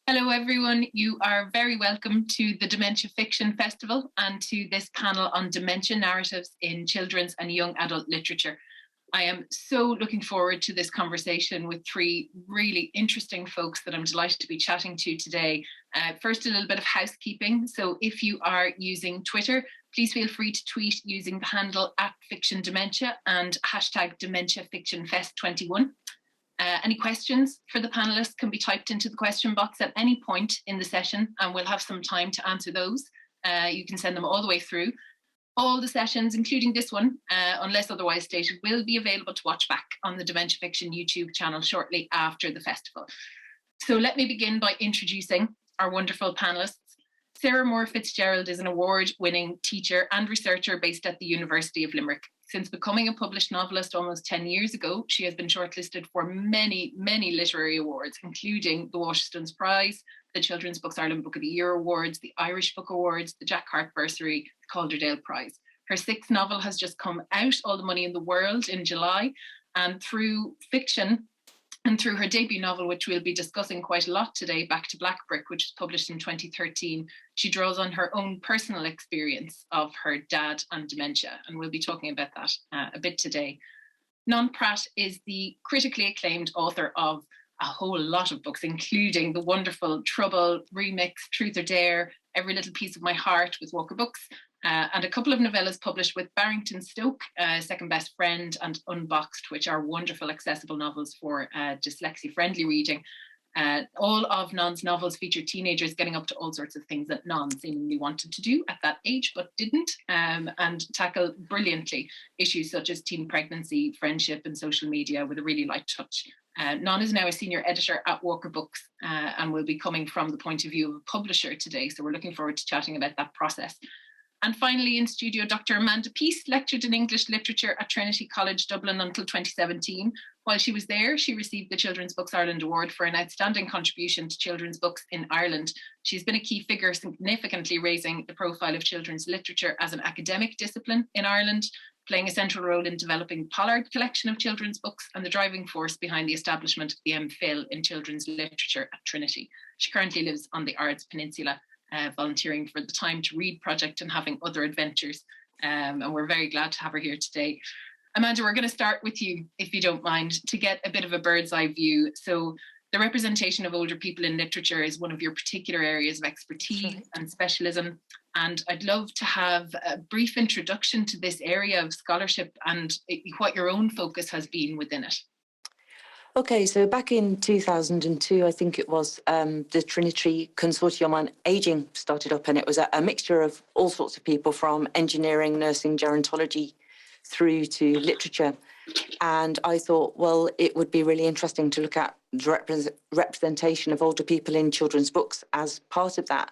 Hello everyone, you are very welcome to the Dementia Fiction Festival and to this panel on dementia narratives in children's and young adult literature. I am so looking forward to this conversation with three really interesting folks that I'm delighted to be chatting to today. First, a little bit of housekeeping. So if you are using Twitter, please feel free to tweet using the handle @FictionDementia and hashtag DementiaFictionFest21. Any questions for the panelists can be typed into the question box at any point in the session, and we'll have some time to answer those. You can send them all the way through. All the sessions, including this one, unless otherwise stated, will be available to watch back on the Dementia Fiction YouTube channel shortly after the festival. So let me begin by introducing our wonderful panelists. Sarah Moore Fitzgerald is an award-winning teacher and researcher based at the University of Limerick. Since becoming a published novelist almost 10 years ago, she has been shortlisted for many, many literary awards, including the Waterstones Prize, the Children's Books Ireland Book of the Year Awards, the Irish Book Awards, the Jack Hart Bursary, the Calderdale Prize. Her sixth novel has just come out, All the Money in the World, in July, and through fiction, and through her debut novel, which we'll be discussing quite a lot today, Back to Black Brick, which was published in 2013, she draws on her own personal experience of her dad and dementia, and we'll be talking about that a bit today. Non Pratt is the critically acclaimed author of a whole lot of books, including the wonderful Trouble, Remix, Truth or Dare, Every Little Piece of My Heart with Walker Books, and a couple of novellas published with Barrington Stoke, Second Best Friend, and Unboxed, which are wonderful accessible novels for dyslexia-friendly reading. All of Non's novels feature teenagers getting up to all sorts of things that Non seemingly wanted to do at that age but didn't, and tackle brilliantly issues such as teen pregnancy, friendship, and social media with a really light touch. Non is now a senior editor at Walker Books and will be coming from the point of view of a publisher today, so we're looking forward to chatting about that process. And finally in studio, Dr. Amanda Peace lectured in English literature at Trinity College Dublin until 2017. While she was there, she received the Children's Books Ireland Award for an outstanding contribution to children's books in Ireland. She's been a key figure, significantly raising the profile of children's literature as an academic discipline in Ireland, playing a central role in developing the Pollard collection of children's books and the driving force behind the establishment of the MPhil in children's literature at Trinity. She currently lives on the Ards Peninsula, volunteering for the Time to Read project and having other adventures. And we're very glad to have her here today. Amanda, we're going to start with you, if you don't mind, to get a bit of a bird's eye view. So the representation of older people in literature is one of your particular areas of expertise and specialism. And I'd love to have a brief introduction to this area of scholarship and what your own focus has been within it. Okay, so back in 2002, I think it was, the Trinity Consortium on Ageing started up, and it was a mixture of all sorts of people from engineering, nursing, gerontology, through to literature. And I thought, well, it would be really interesting to look at the representation of older people in children's books as part of that.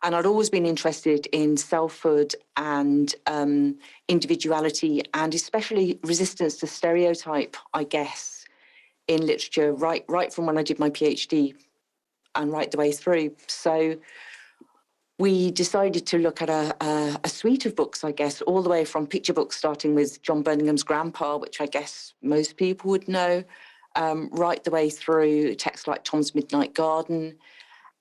And I'd always been interested in selfhood and individuality, and especially resistance to stereotype, I guess, in literature, right from when I did my PhD and right the way through. So we decided to look at a suite of books, I guess, all the way from picture books, starting with John Burningham's Grandpa, which I guess most people would know, right the way through texts like Tom's Midnight Garden,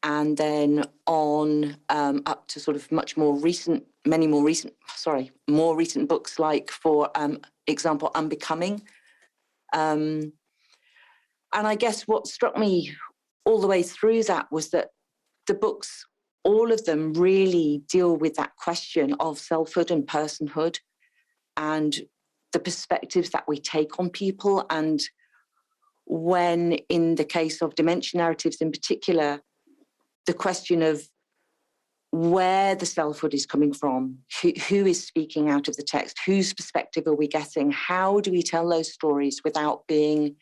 and then on up to sort of more recent books, like, for example, Unbecoming. And I guess what struck me all the way through that was that the books, all of them, really deal with that question of selfhood and personhood and the perspectives that we take on people. And when, in the case of dementia narratives in particular, the question of where the selfhood is coming from, who is speaking out of the text, whose perspective are we getting, how do we tell those stories without being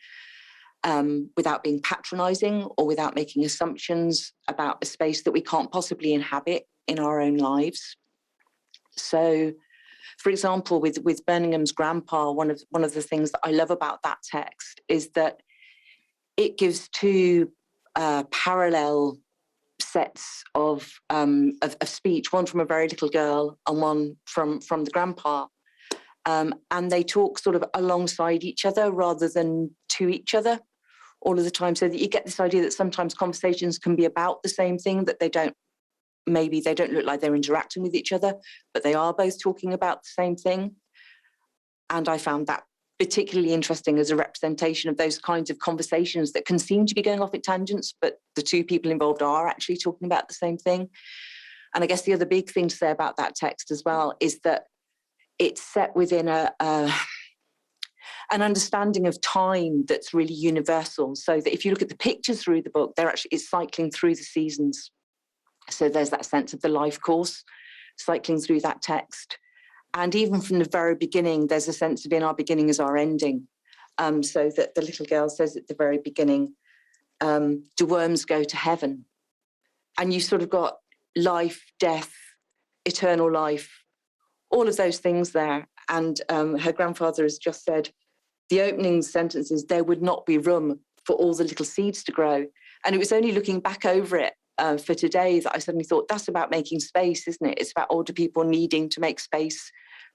patronising or without making assumptions about a space that we can't possibly inhabit in our own lives. So, for example, with Burningham's Grandpa, one of the things that I love about that text is that it gives two parallel sets of speech, one from a very little girl and one from the grandpa. And they talk sort of alongside each other rather than to each other, all of the time, so that you get this idea that sometimes conversations can be about the same thing, that maybe they don't look like they're interacting with each other, but they are both talking about the same thing. And I found that particularly interesting as a representation of those kinds of conversations that can seem to be going off at tangents, but the two people involved are actually talking about the same thing. And I guess the other big thing to say about that text as well is that it's set within an understanding of time that's really universal. So that if you look at the pictures through the book, it's cycling through the seasons. So there's that sense of the life course cycling through that text. And even from the very beginning, there's a sense of in our beginning is our ending. So that the little girl says at the very beginning, do worms go to heaven? And you sort of got life, death, eternal life, all of those things there. And her grandfather has just said, the opening sentence is, there would not be room for all the little seeds to grow. And it was only looking back over it for today that I suddenly thought, that's about making space, isn't it? It's about older people needing to make space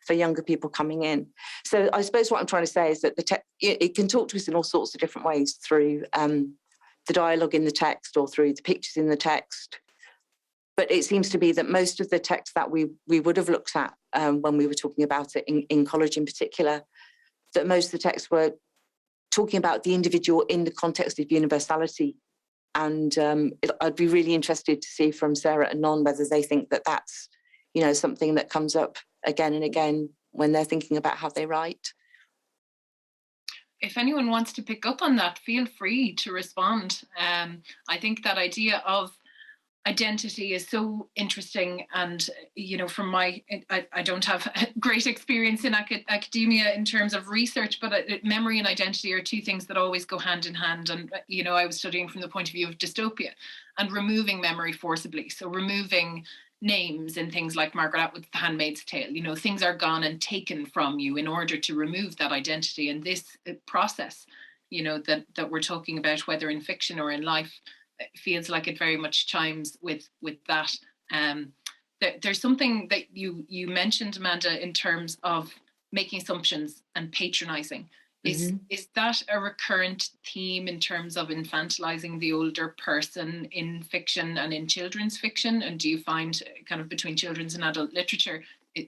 for younger people coming in. So I suppose what I'm trying to say is that it can talk to us in all sorts of different ways through the dialogue in the text or through the pictures in the text. But it seems to be that most of the text that we would have looked at when we were talking about it in college in particular, that most of the texts were talking about the individual in the context of universality. And I'd be really interested to see from Sarah and Non whether they think that that's, something that comes up again and again when they're thinking about how they write. If anyone wants to pick up on that, feel free to respond. I think that idea of identity is so interesting, and from I don't have great experience in academia in terms of research, but memory and identity are two things that always go hand in hand. And I was studying from the point of view of dystopia and removing memory forcibly, so removing names and things like Margaret Atwood's The Handmaid's Tale. Things are gone and taken from you in order to remove that identity. And this process that we're talking about, whether in fiction or in life, feels like it very much chimes with that. There's something that you mentioned, Amanda, in terms of making assumptions and patronizing. Is that a recurrent theme in terms of infantilizing the older person in fiction and in children's fiction? And do you find kind of between children's and adult literature,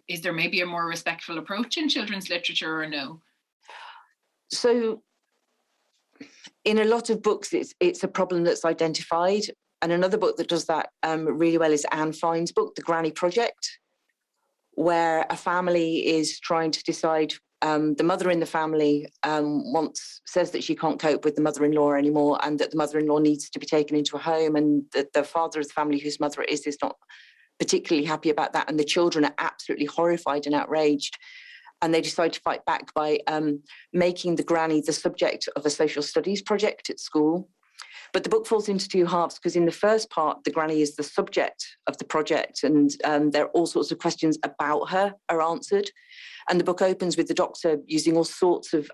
is there maybe a more respectful approach in children's literature or no? So in a lot of books, it's a problem that's identified. And another book that does that really well is Anne Fine's book, The Granny Project, where a family is trying to decide. The mother in the family says that she can't cope with the mother-in-law anymore, and that the mother-in-law needs to be taken into a home, and the father of the family, whose mother it is not particularly happy about that, and the children are absolutely horrified and outraged. And they decide to fight back by making the granny the subject of a social studies project at school. But the book falls into two halves, because in the first part, the granny is the subject of the project, and there are all sorts of questions about her are answered. And the book opens with the doctor using all sorts of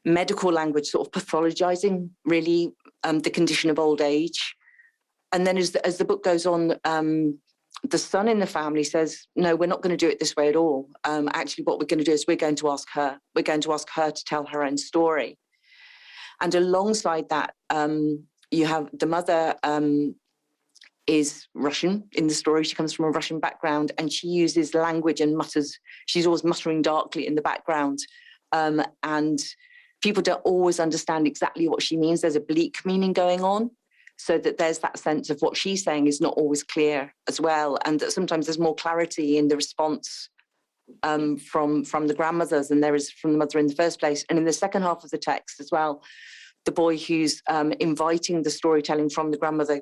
medical language, sort of pathologizing, really, the condition of old age. And then as the book goes on, the son in the family says, no, we're not going to do it this way at all. Actually, what we're going to do is we're going to ask her. We're going to ask her to tell her own story. And alongside that, you have the mother is Russian in the story. She comes from a Russian background, and she uses language and mutters. She's always muttering darkly in the background. And people don't always understand exactly what she means. There's a bleak meaning going on, so that there's that sense of what she's saying is not always clear as well. And that sometimes there's more clarity in the response from the grandmothers than there is from the mother in the first place. And in the second half of the text as well, the boy who's inviting the storytelling from the grandmother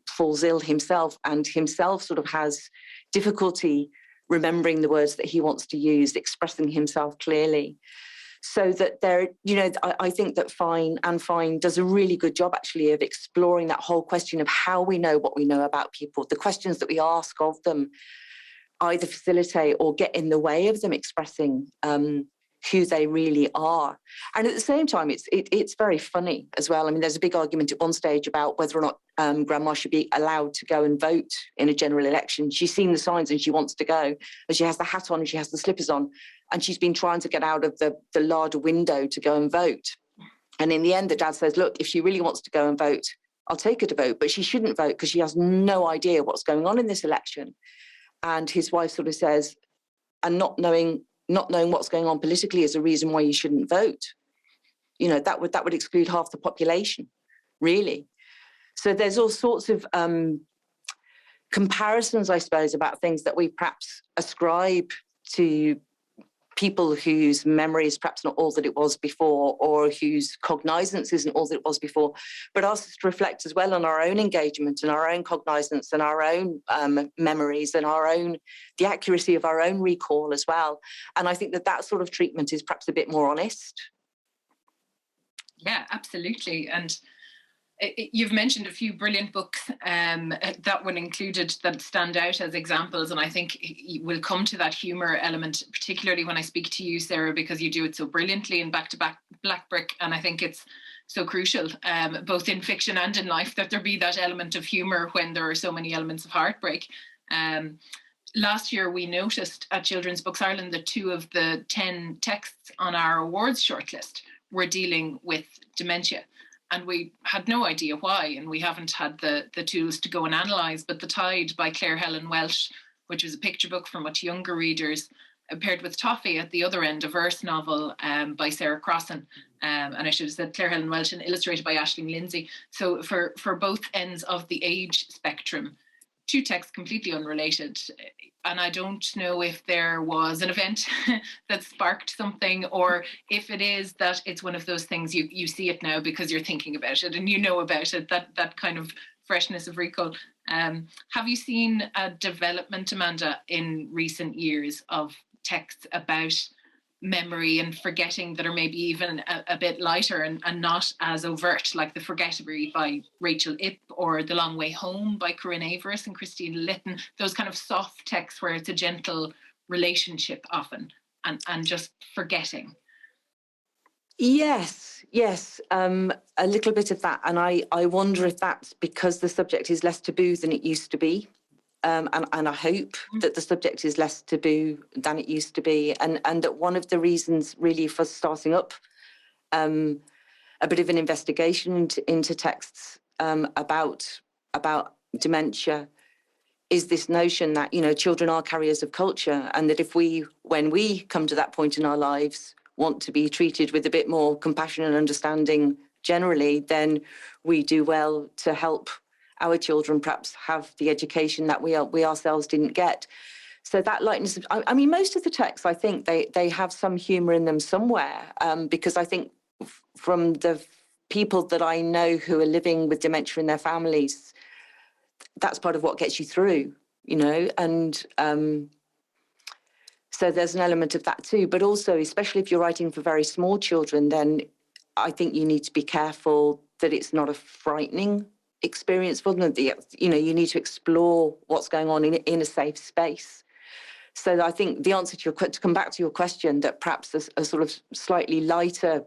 falls ill himself, and himself sort of has difficulty remembering the words that he wants to use, expressing himself clearly. So that there, I think that Anne Fine does a really good job actually of exploring that whole question of how we know what we know about people. The questions that we ask of them either facilitate or get in the way of them expressing who they really are. And at the same time, it's very funny as well. I mean, there's a big argument at one stage about whether or not Grandma should be allowed to go and vote in a general election. She's seen the signs and she wants to go, but she has the hat on and she has the slippers on, and she's been trying to get out of the larder window to go and vote. And in the end, the dad says, look, if she really wants to go and vote, I'll take her to vote, but she shouldn't vote because she has no idea what's going on in this election. And his wife sort of says, and not knowing what's going on politically is a reason why you shouldn't vote. You know, that would exclude half the population, really. So there's all sorts of comparisons, I suppose, about things that we perhaps ascribe to people whose memory is perhaps not all that it was before, or whose cognizance isn't all that it was before, but asks us to reflect as well on our own engagement and our own cognizance and our own memories and the accuracy of our own recall as well. And I think that sort of treatment is perhaps a bit more honest. Yeah, absolutely. And you've mentioned a few brilliant books, that one included, that stand out as examples. And I think we'll come to that humour element, particularly when I speak to you, Sarah, because you do it so brilliantly in Back to Back Black Brick. And I think it's so crucial, both in fiction and in life, that there be that element of humour when there are so many elements of heartbreak. Last year, we noticed at Children's Books Ireland that 2 of the 10 texts on our awards shortlist were dealing with dementia. And we had no idea why, and we haven't had the tools to go and analyse. But The Tide by Claire Helen Welsh, which was a picture book for much younger readers, paired with Toffee at the other end, a verse novel by Sarah Crossan. And I should have said Claire Helen Welsh, and illustrated by Aisling Lindsay. So for both ends of the age spectrum, 2 texts completely unrelated. And I don't know if there was an event that sparked something, or if it is that it's one of those things you see it now because you're thinking about it and you know about it, that kind of freshness of recall. Have you seen a development, Amanda, in recent years of texts about memory and forgetting that are maybe even a bit lighter and not as overt, like The Forgettery by Rachel Ipp, or The Long Way Home by Corinne Averis and Christine Litton, those kind of soft texts where it's a gentle relationship often and just forgetting? Yes, a little bit of that. And I wonder if that's because the subject is less taboo than it used to be. And I hope that the subject is less taboo than it used to be, and that one of the reasons really for starting up a bit of an investigation into texts about dementia is this notion that, you know, children are carriers of culture, and that when we come to that point in our lives, want to be treated with a bit more compassion and understanding generally, then we do well to help our children perhaps have the education that we ourselves didn't get. So that lightness, I mean, most of the texts, I think they have some humour in them somewhere, because I think from the people that I know who are living with dementia in their families, that's part of what gets you through, you know, and so there's an element of that too. But also, especially if you're writing for very small children, then I think you need to be careful that it's not a frightening experience for them. You know, you need to explore what's going on in a safe space. So I think the answer to come back to your question, that perhaps a sort of slightly lighter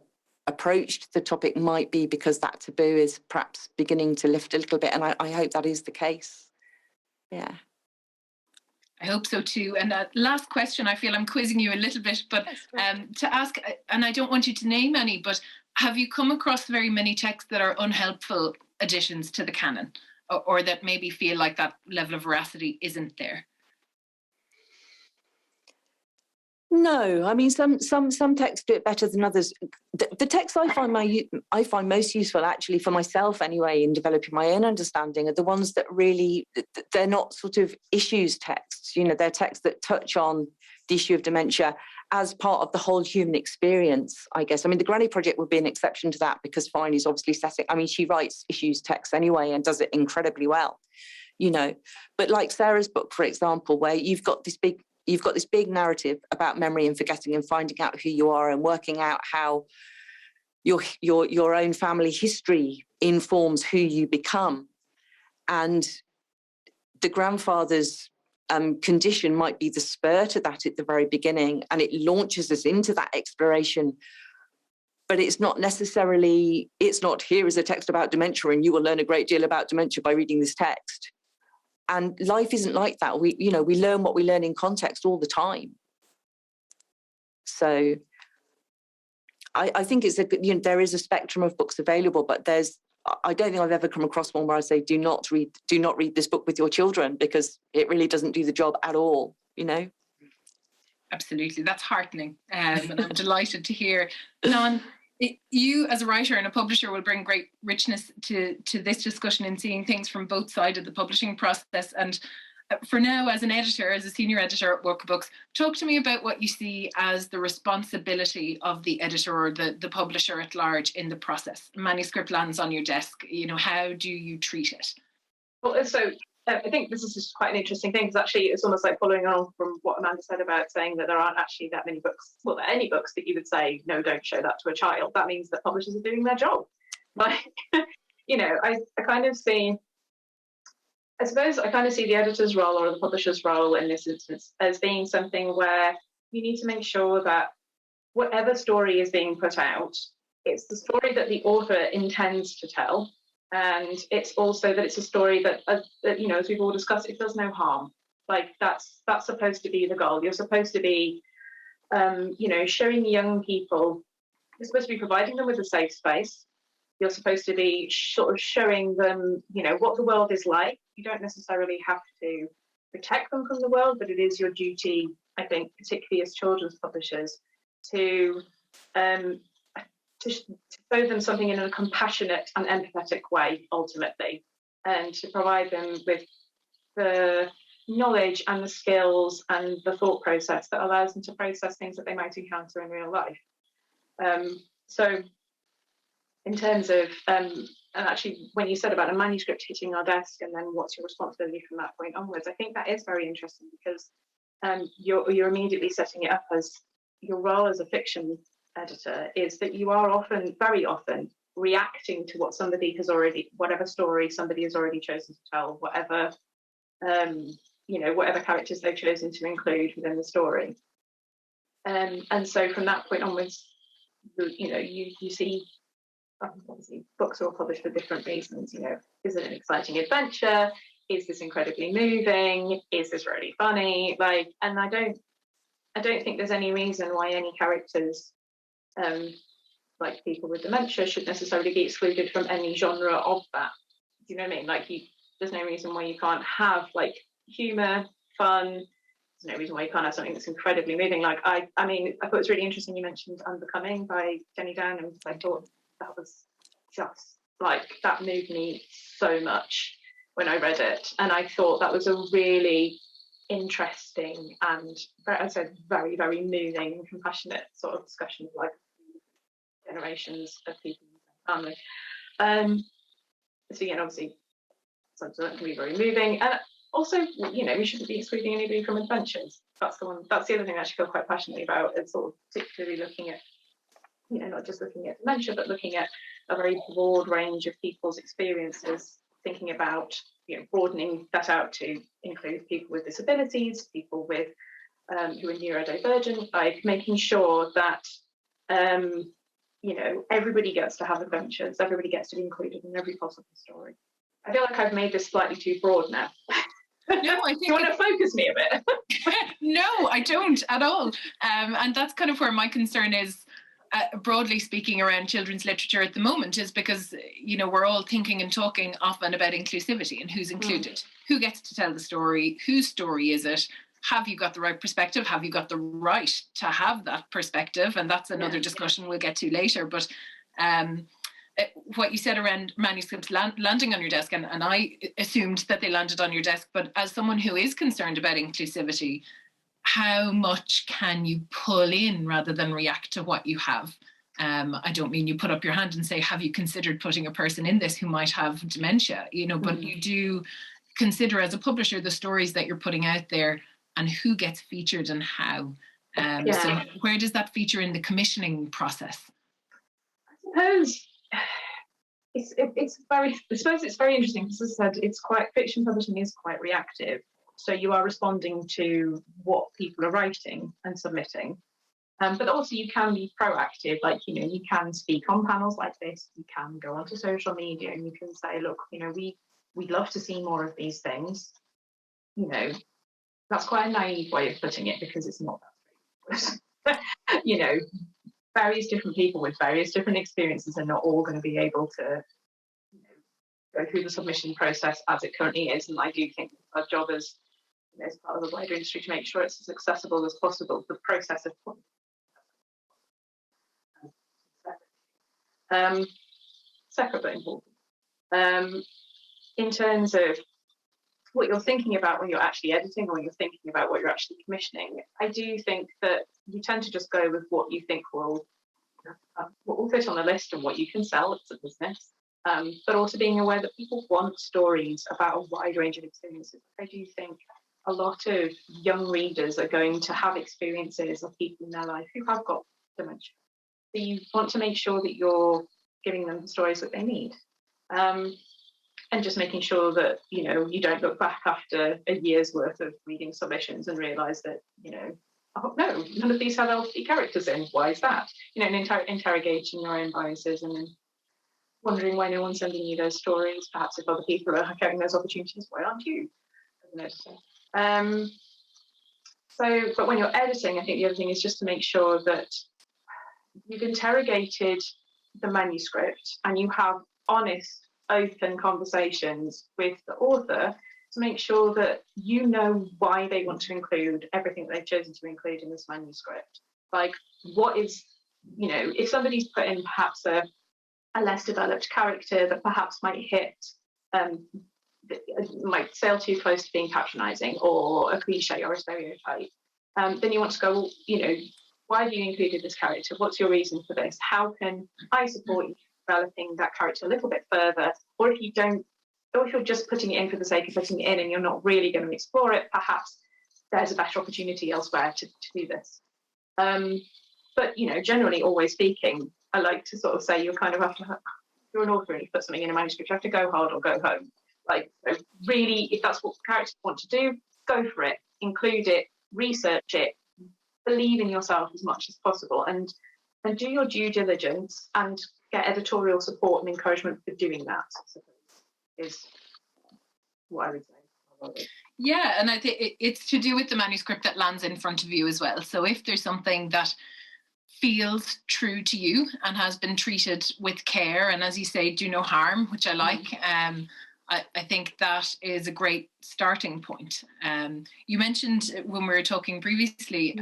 approach to the topic might be because that taboo is perhaps beginning to lift a little bit, and I hope that is the case. Yeah. I hope so too. And last question, I feel I'm quizzing you a little bit, but to ask, and I don't want you to name any, but have you come across very many texts that are unhelpful additions to the canon, or that maybe feel like that level of veracity isn't there? No, I mean some texts do it better than others. The texts I find most useful, actually, for myself anyway, in developing my own understanding, are the ones that really, they're not sort of issues texts. You know, they're texts that touch on the issue of dementia as part of the whole human experience, I guess. I mean, the Granny Project would be an exception to that, because Fine is obviously setting, I mean, she writes issues texts anyway and does it incredibly well, you know. But like Sarah's book, for example, where you've got this big narrative about memory and forgetting and finding out who you are and working out how your own family history informs who you become. And the grandfather's condition might be the spur to that at the very beginning, and it launches us into that exploration. But it's not here is a text about dementia and you will learn a great deal about dementia by reading this text. And life isn't like that. We learn what we learn in context all the time. So I think it's there is a spectrum of books available, but I don't think I've ever come across one where I say, do not read this book with your children, because it really doesn't do the job at all, Absolutely. That's heartening. And I'm delighted to hear. John, you as a writer and a publisher will bring great richness to this discussion in seeing things from both sides of the publishing process. And for now, as an editor, as a senior editor at Workbooks, talk to me about what you see as the responsibility of the editor or the publisher at large in the process. Manuscript lands on your desk. How do you treat it? Well, so I think this is just quite an interesting thing, because actually it's almost like following on from what Amanda said about saying that there aren't actually that many books, well, there are any books that you would say, no, don't show that to a child. That means that publishers are doing their job. Like, I kind of see, I suppose I kind of see the editor's role or the publisher's role in this instance as being something where you need to make sure that whatever story is being put out, it's the story that the author intends to tell. And it's also that it's a story that as we've all discussed, it does no harm. Like that's supposed to be the goal. You're supposed to be, showing young people, you're supposed to be providing them with a safe space. You're supposed to be sort of showing them, what the world is like. You don't necessarily have to protect them from the world, but it is your duty, I think, particularly as children's publishers, to show them something in a compassionate and empathetic way, ultimately, and to provide them with the knowledge and the skills and the thought process that allows them to process things that they might encounter in real life. So in terms of, and actually when you said about a manuscript hitting our desk and then what's your responsibility from that point onwards, I think that is very interesting, because you're immediately setting it up as your role as a fiction editor is that you are very often reacting to what whatever story somebody has already chosen to tell, whatever characters they've chosen to include within the story. And so from that point onwards, you see, obviously books are all published for different reasons. Is it an exciting adventure? Is this incredibly moving? Is this really funny? And I don't think there's any reason why any characters, like people with dementia, should necessarily be excluded from any genre of that. Do you know what I mean? There's no reason why you can't have humour, fun. There's no reason why you can't have something that's incredibly moving. I thought it was really interesting you mentioned Unbecoming by Jenny Downham, because I thought that was just that moved me so much when I read it, and I thought that was a really interesting and, as I said, very, very moving and compassionate sort of discussion of generations of people in the family. So obviously sometimes that can be very moving, and also we shouldn't be excluding anybody from adventures. That's the other thing I actually feel quite passionately about, is sort of particularly looking at not just looking at dementia, but looking at a very broad range of people's experiences, thinking about broadening that out to include people with disabilities, people with who are neurodivergent, making sure that everybody gets to have adventures, everybody gets to be included in every possible story. I feel like I've made this slightly too broad now. No, I think Do you want to focus me a bit? No, I don't at all. And that's kind of where my concern is, broadly speaking, around children's literature at the moment, is because, we're all thinking and talking often about inclusivity and who's included, who gets to tell the story, whose story is it, have you got the right perspective, have you got the right to have that perspective? And that's another discussion we'll get to later. But what you said around manuscripts landing on your desk, and I assumed that they landed on your desk, but as someone who is concerned about inclusivity, how much can you pull in rather than react to what you have? I don't mean you put up your hand and say, have you considered putting a person in this who might have dementia? But you do consider as a publisher the stories that you're putting out there and who gets featured and how. So where does that feature in the commissioning process? I suppose it's very interesting, because as I said, fiction publishing is quite reactive. So you are responding to what people are writing and submitting. But also you can be proactive, you can speak on panels like this, you can go onto social media and you can say, look, we'd love to see more of these things. That's quite a naive way of putting it, because it's not that straightforward. various different people with various different experiences are not all going to be able to go through the submission process as it currently is. And I do think our job as part of the wider industry to make sure it's as accessible as possible, the process of separate but important. In terms of what you're thinking about when you're actually editing or when you're thinking about what you're actually commissioning, I do think that you tend to just go with what you think will fit on the list and what you can sell as a business. But also being aware that people want stories about a wide range of experiences. I do think a lot of young readers are going to have experiences of people in their life who have got dementia. So you want to make sure that you're giving them the stories that they need. And just making sure that, you don't look back after a year's worth of reading submissions and realise that, oh no, none of these have elderly characters in. Why is that? And interrogating your own biases and then wondering why no one's sending you those stories. Perhaps if other people are getting those opportunities, why aren't you as an editor? But when you're editing, I think the other thing is just to make sure that you've interrogated the manuscript and you have honest, open conversations with the author to make sure that you know why they want to include everything they've chosen to include in this manuscript. Like, what is, if somebody's put in perhaps a less developed character that perhaps might might sail too close to being patronising or a cliche or a stereotype, then you want to go, why have you included this character? What's your reason for this? How can I support you developing that character a little bit further? Or if you don't, or if you're just putting it in for the sake of putting it in and you're not really going to explore it, perhaps there's a better opportunity elsewhere to do this. But, generally, always speaking, I like to sort of say you're kind of have to, you're an author and you put something in a manuscript, you have to go hard or go home. Like, so really, if that's what characters want to do, go for it, include it, research it, believe in yourself as much as possible, and do your due diligence and get editorial support and encouragement for doing that, I suppose, is what I would say. Yeah, and I think it's to do with the manuscript that lands in front of you as well. So if there's something that feels true to you and has been treated with care, and as you say, do no harm, which I like, I think that is a great starting point. You mentioned when we were talking previously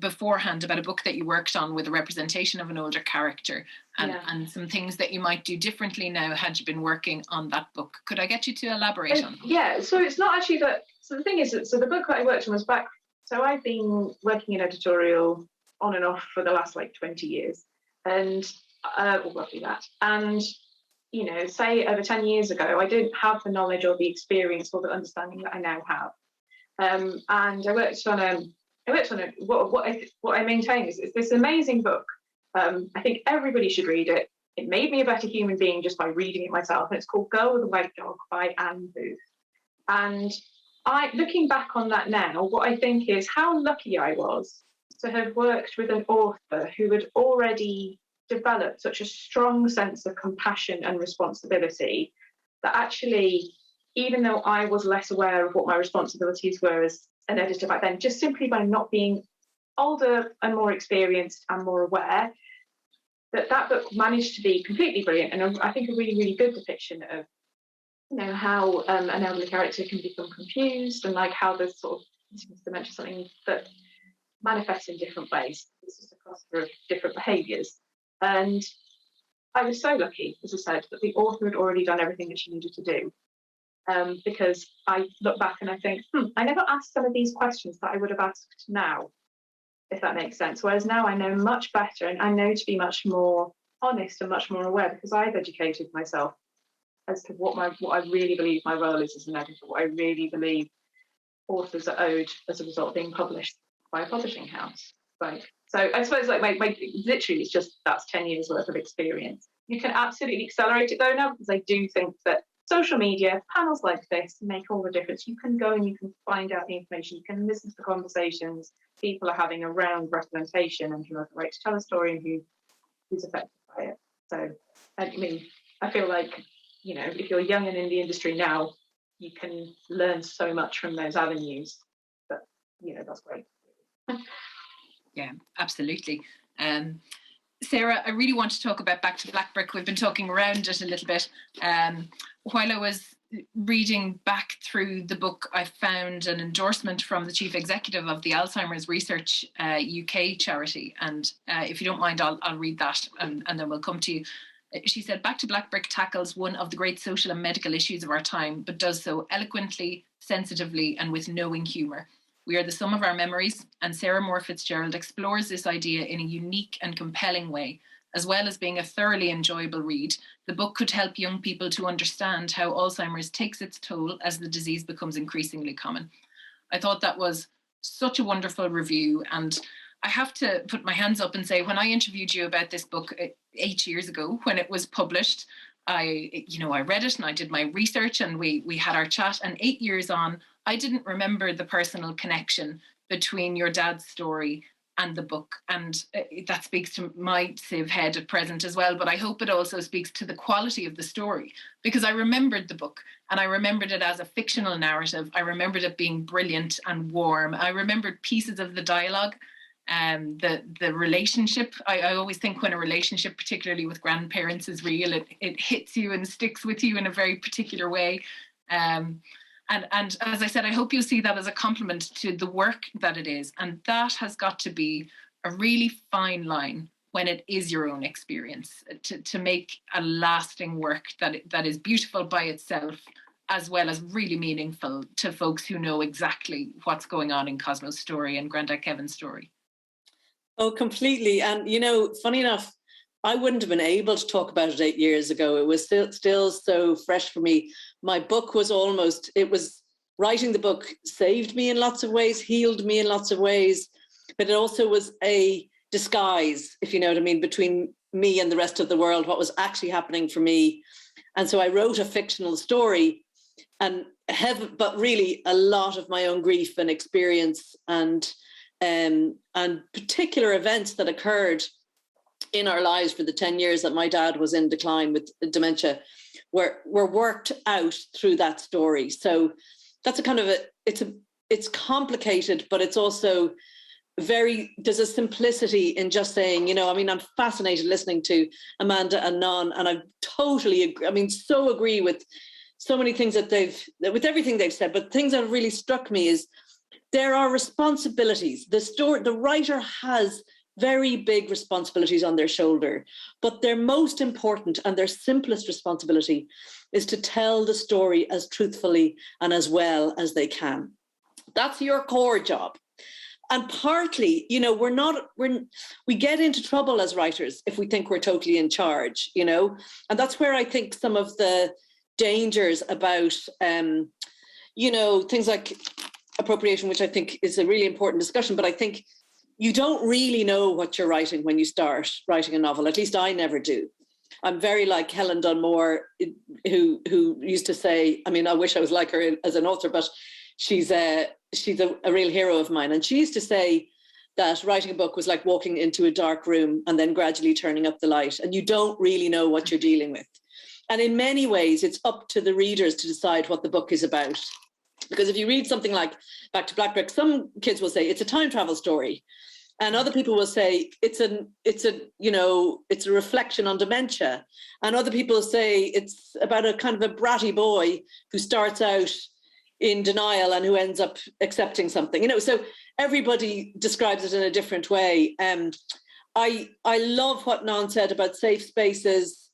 beforehand about a book that you worked on with a representation of an older character and some things that you might do differently now had you been working on that book. Could I get you to elaborate on that? Yeah, so it's not actually that. So the thing is, so the book that I worked on was back. So I've been working in editorial on and off for the last 20 years, and or roughly that. And say over 10 years ago, I didn't have the knowledge or the experience or the understanding that I now have. And I worked on what I maintain is this amazing book. I think everybody should read it. It made me a better human being just by reading it myself. And it's called Girl with a White Dog by Anne Booth. And looking back on that now, what I think is how lucky I was to have worked with an author who had already developed such a strong sense of compassion and responsibility that actually, even though I was less aware of what my responsibilities were as an editor back then, just simply by not being older and more experienced and more aware, that book managed to be completely brilliant, and I think a really, really good depiction of how an elderly character can become confused, and how there's sort of dementia, something that manifests in different ways. It's just a cluster of different behaviours. And I was so lucky, as I said, that the author had already done everything that she needed to do. Because I look back and I think, I never asked some of these questions that I would have asked now, if that makes sense. Whereas now I know much better, and I know to be much more honest and much more aware, because I've educated myself as to what I really believe my role is as an editor, what I really believe authors are owed as a result of being published by a publishing house. So I suppose my literally it's just that's 10 years worth of experience. You can absolutely accelerate it though now, because I do think that social media, panels like this make all the difference. You can go and you can find out the information, you can listen to the conversations people are having around representation and who has the right to tell a story and who's affected by it. So I mean, I feel like, if you're young and in the industry now, you can learn so much from those avenues. But that's great. Yeah, absolutely. Sarah, I really want to talk about Back to Black Brick. We've been talking around it a little bit. While I was reading back through the book, I found an endorsement from the chief executive of the Alzheimer's Research UK charity. And if you don't mind, I'll read that and then we'll come to you. She said, Back to Black Brick tackles one of the great social and medical issues of our time, but does so eloquently, sensitively, and with knowing humour. We are the sum of our memories, and Sarah Moore Fitzgerald explores this idea in a unique and compelling way. As well as being a thoroughly enjoyable read, the book could help young people to understand how Alzheimer's takes its toll as the disease becomes increasingly common. I thought that was such a wonderful review, and I have to put my hands up and say, when I interviewed you about this book 8 years ago, when it was published, I read it and I did my research and we had our chat, and 8 years on, I didn't remember the personal connection between your dad's story and the book. And that speaks to my sieve head at present as well. But I hope it also speaks to the quality of the story, because I remembered the book and I remembered it as a fictional narrative. I remembered it being brilliant and warm. I remembered pieces of the dialogue. The relationship, I always think when a relationship, particularly with grandparents, is real, it hits you and sticks with you in a very particular way. And as I said, I hope you'll see that as a compliment to the work that it is. And that has got to be a really fine line when it is your own experience, to make a lasting work that is beautiful by itself, as well as really meaningful to folks who know exactly what's going on in Cosmo's story and Grandad Kevin's story. Oh, completely. And, funny enough, I wouldn't have been able to talk about it 8 years ago. It was still so fresh for me. My book was writing the book saved me in lots of ways, healed me in lots of ways, but it also was a disguise, if you know what I mean, between me and the rest of the world, what was actually happening for me. And so I wrote a fictional story, but really a lot of my own grief and experience and particular events that occurred in our lives for the 10 years that my dad was in decline with dementia were worked out through that story. So that's a kind of it's complicated, but it's also there's a simplicity in just saying, I'm fascinated listening to Amanda and Non, and I totally agree. So agree with so many things with everything they've said, but things that really struck me is there are responsibilities. The writer has very big responsibilities on their shoulder, but their most important and their simplest responsibility is to tell the story as truthfully and as well as they can. That's your core job. And partly, we get into trouble as writers if we think we're totally in charge, and that's where I think some of the dangers about, things like appropriation, which I think is a really important discussion, but I think you don't really know what you're writing when you start writing a novel. At least I never do. I'm very like Helen Dunmore, who used to say, I wish I was like her as an author, but she's a real hero of mine. And she used to say that writing a book was like walking into a dark room and then gradually turning up the light. And you don't really know what you're dealing with. And in many ways, it's up to the readers to decide what the book is about. Because if you read something like Back to Black Brick, some kids will say it's a time travel story. And other people will say it's a reflection on dementia. And other people say it's about a kind of a bratty boy who starts out in denial and who ends up accepting something. So everybody describes it in a different way. I love what Non said about safe spaces,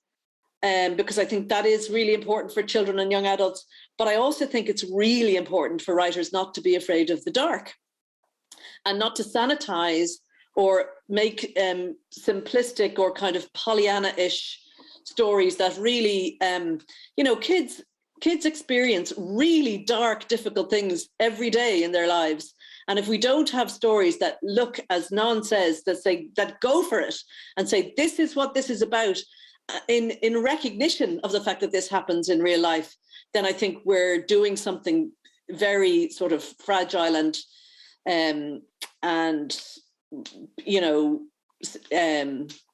because I think that is really important for children and young adults. But I also think it's really important for writers not to be afraid of the dark and not to sanitize or make simplistic or kind of Pollyanna-ish stories that really, kids experience really dark, difficult things every day in their lives. And if we don't have stories that look, as Non says, that go for it and say, this is what this is about, in recognition of the fact that this happens in real life, then I think we're doing something very sort of fragile and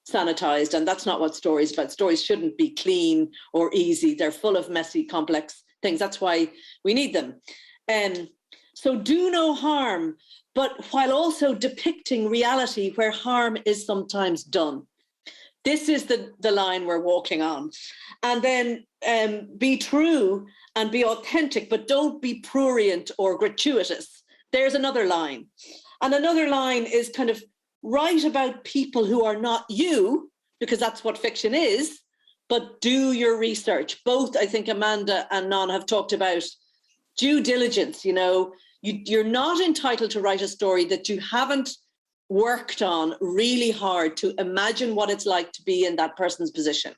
sanitized. And that's not what stories about. Stories shouldn't be clean or easy. They're full of messy, complex things. That's why we need them. So do no harm, but while also depicting reality where harm is sometimes done. This is the line we're walking on. And then be true and be authentic, but don't be prurient or gratuitous. There's another line. And another line is kind of write about people who are not you, because that's what fiction is, but do your research. Both, I think, Amanda and Non have talked about due diligence. You know, you're not entitled to write a story that you haven't worked on really hard to imagine what it's like to be in that person's position.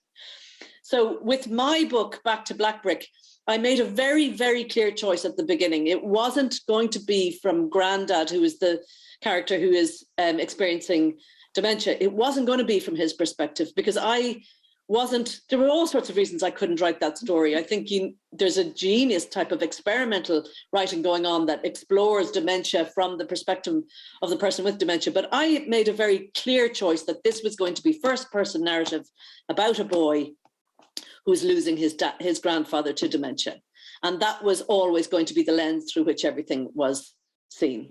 So with my book, Back to Black Brick, I made a very, very clear choice at the beginning. It wasn't going to be from Grandad, who is the character who is experiencing dementia. It wasn't going to be from his perspective, because there were all sorts of reasons I couldn't write that story. I think there's a genius type of experimental writing going on that explores dementia from the perspective of the person with dementia. But I made a very clear choice that this was going to be first-person narrative about a boy who's losing his grandfather to dementia. And that was always going to be the lens through which everything was seen.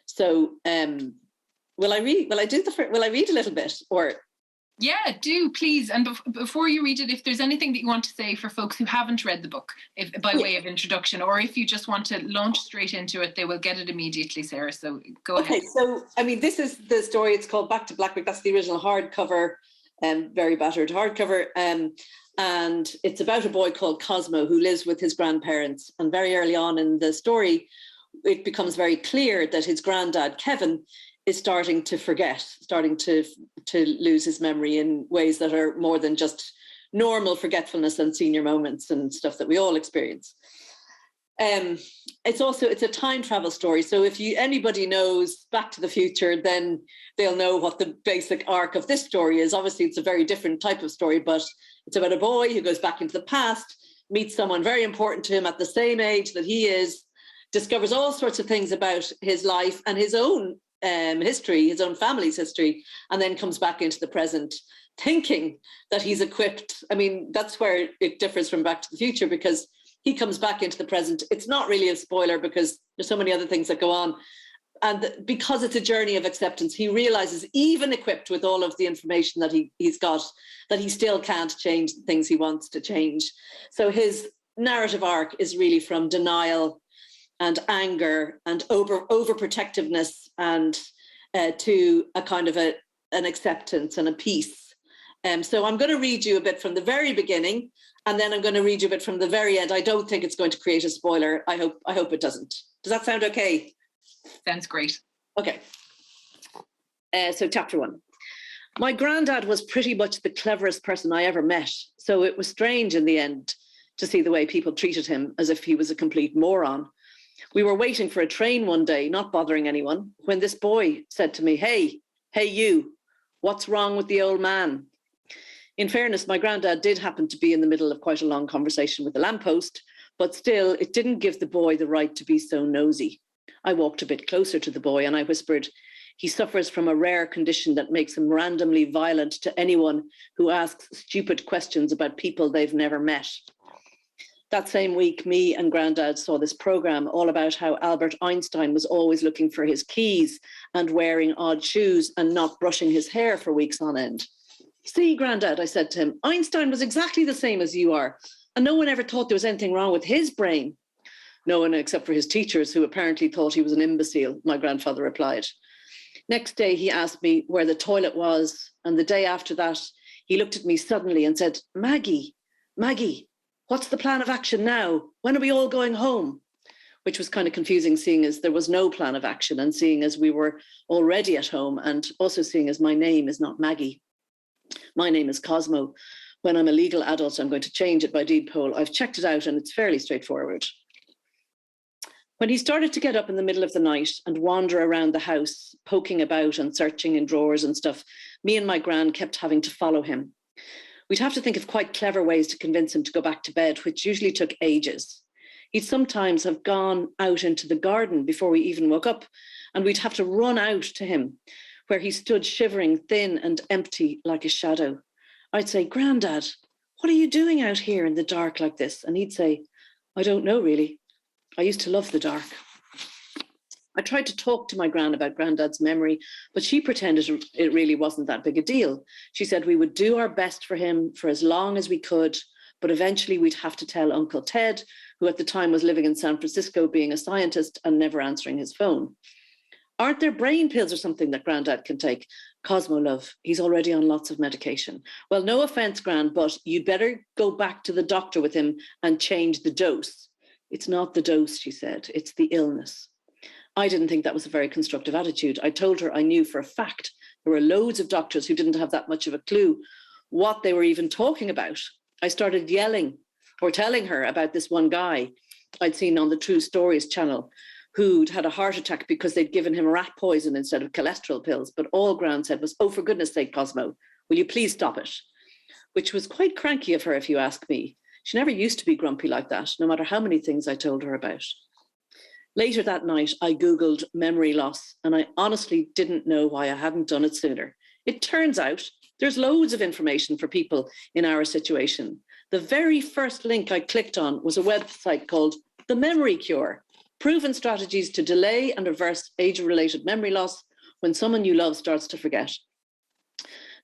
So will I read a little bit, or? Yeah, do please. And before you read it, if there's anything that you want to say for folks who haven't read the book, by way of introduction, or if you just want to launch straight into it, they will get it immediately, Sarah. So go ahead. Okay, so I mean, this is the story. It's called Back to Black Brick. That's the original hardcover, very battered hardcover. And it's about a boy called Cosmo who lives with his grandparents. And very early on in the story, it becomes very clear that his granddad, Kevin, is starting to forget, starting to lose his memory in ways that are more than just normal forgetfulness and senior moments and stuff that we all experience. It's a time travel story. So if anybody knows Back to the Future, then they'll know what the basic arc of this story is. Obviously, it's a very different type of story, but it's about a boy who goes back into the past, meets someone very important to him at the same age that he is, discovers all sorts of things about his life and his own history, his own family's history, and then comes back into the present thinking that he's equipped. I mean, that's where it differs from Back to the Future, because he comes back into the present. It's not really a spoiler because there's so many other things that go on. And because it's a journey of acceptance, he realizes, even equipped with all of the information that he's got, that he still can't change the things he wants to change. So his narrative arc is really from denial and anger and overprotectiveness and to a kind of an acceptance and a peace. So I'm going to read you a bit from the very beginning, and then I'm going to read you a bit from the very end. I don't think it's going to create a spoiler. I hope it doesn't. Does that sound okay? Sounds great. Okay. So chapter 1. My granddad was pretty much the cleverest person I ever met, so it was strange in the end to see the way people treated him as if he was a complete moron. We were waiting for a train one day, not bothering anyone, when this boy said to me, hey you, what's wrong with the old man? In fairness, my granddad did happen to be in the middle of quite a long conversation with the lamppost, but still, it didn't give the boy the right to be so nosy. I walked a bit closer to the boy and I whispered, he suffers from a rare condition that makes him randomly violent to anyone who asks stupid questions about people they've never met. That same week, me and Grandad saw this program all about how Albert Einstein was always looking for his keys and wearing odd shoes and not brushing his hair for weeks on end. See, Grandad, I said to him, Einstein was exactly the same as you are, and no one ever thought there was anything wrong with his brain. No one except for his teachers, who apparently thought he was an imbecile, my grandfather replied. Next day, he asked me where the toilet was, and the day after that, he looked at me suddenly and said, Maggie, what's the plan of action now? When are we all going home? Which was kind of confusing, seeing as there was no plan of action and seeing as we were already at home, and also seeing as my name is not Maggie. My name is Cosmo. When I'm a legal adult, I'm going to change it by deed poll. I've checked it out and it's fairly straightforward. When he started to get up in the middle of the night and wander around the house, poking about and searching in drawers and stuff, me and my gran kept having to follow him. We'd have to think of quite clever ways to convince him to go back to bed, which usually took ages. He'd sometimes have gone out into the garden before we even woke up, and we'd have to run out to him, where he stood shivering, thin and empty like a shadow. I'd say, Grandad, what are you doing out here in the dark like this? And he'd say, I don't know really. I used to love the dark. I tried to talk to my gran about granddad's memory, but she pretended it really wasn't that big a deal. She said we would do our best for him for as long as we could, but eventually we'd have to tell Uncle Ted, who at the time was living in San Francisco being a scientist and never answering his phone. Aren't there brain pills or something that granddad can take? Cosmo, love, he's already on lots of medication. Well, no offense, Gran, but you'd better go back to the doctor with him and change the dose. It's not the dose, she said, it's the illness. I didn't think that was a very constructive attitude. I told her I knew for a fact there were loads of doctors who didn't have that much of a clue what they were even talking about. I started yelling or telling her about this one guy I'd seen on the True Stories channel who'd had a heart attack because they'd given him rat poison instead of cholesterol pills. But all Gran said was, oh, for goodness sake, Cosmo, will you please stop it? Which was quite cranky of her, if you ask me. She never used to be grumpy like that, no matter how many things I told her about. Later that night, I Googled memory loss, and I honestly didn't know why I hadn't done it sooner. It turns out there's loads of information for people in our situation. The very first link I clicked on was a website called The Memory Cure, proven strategies to delay and reverse age-related memory loss when someone you love starts to forget.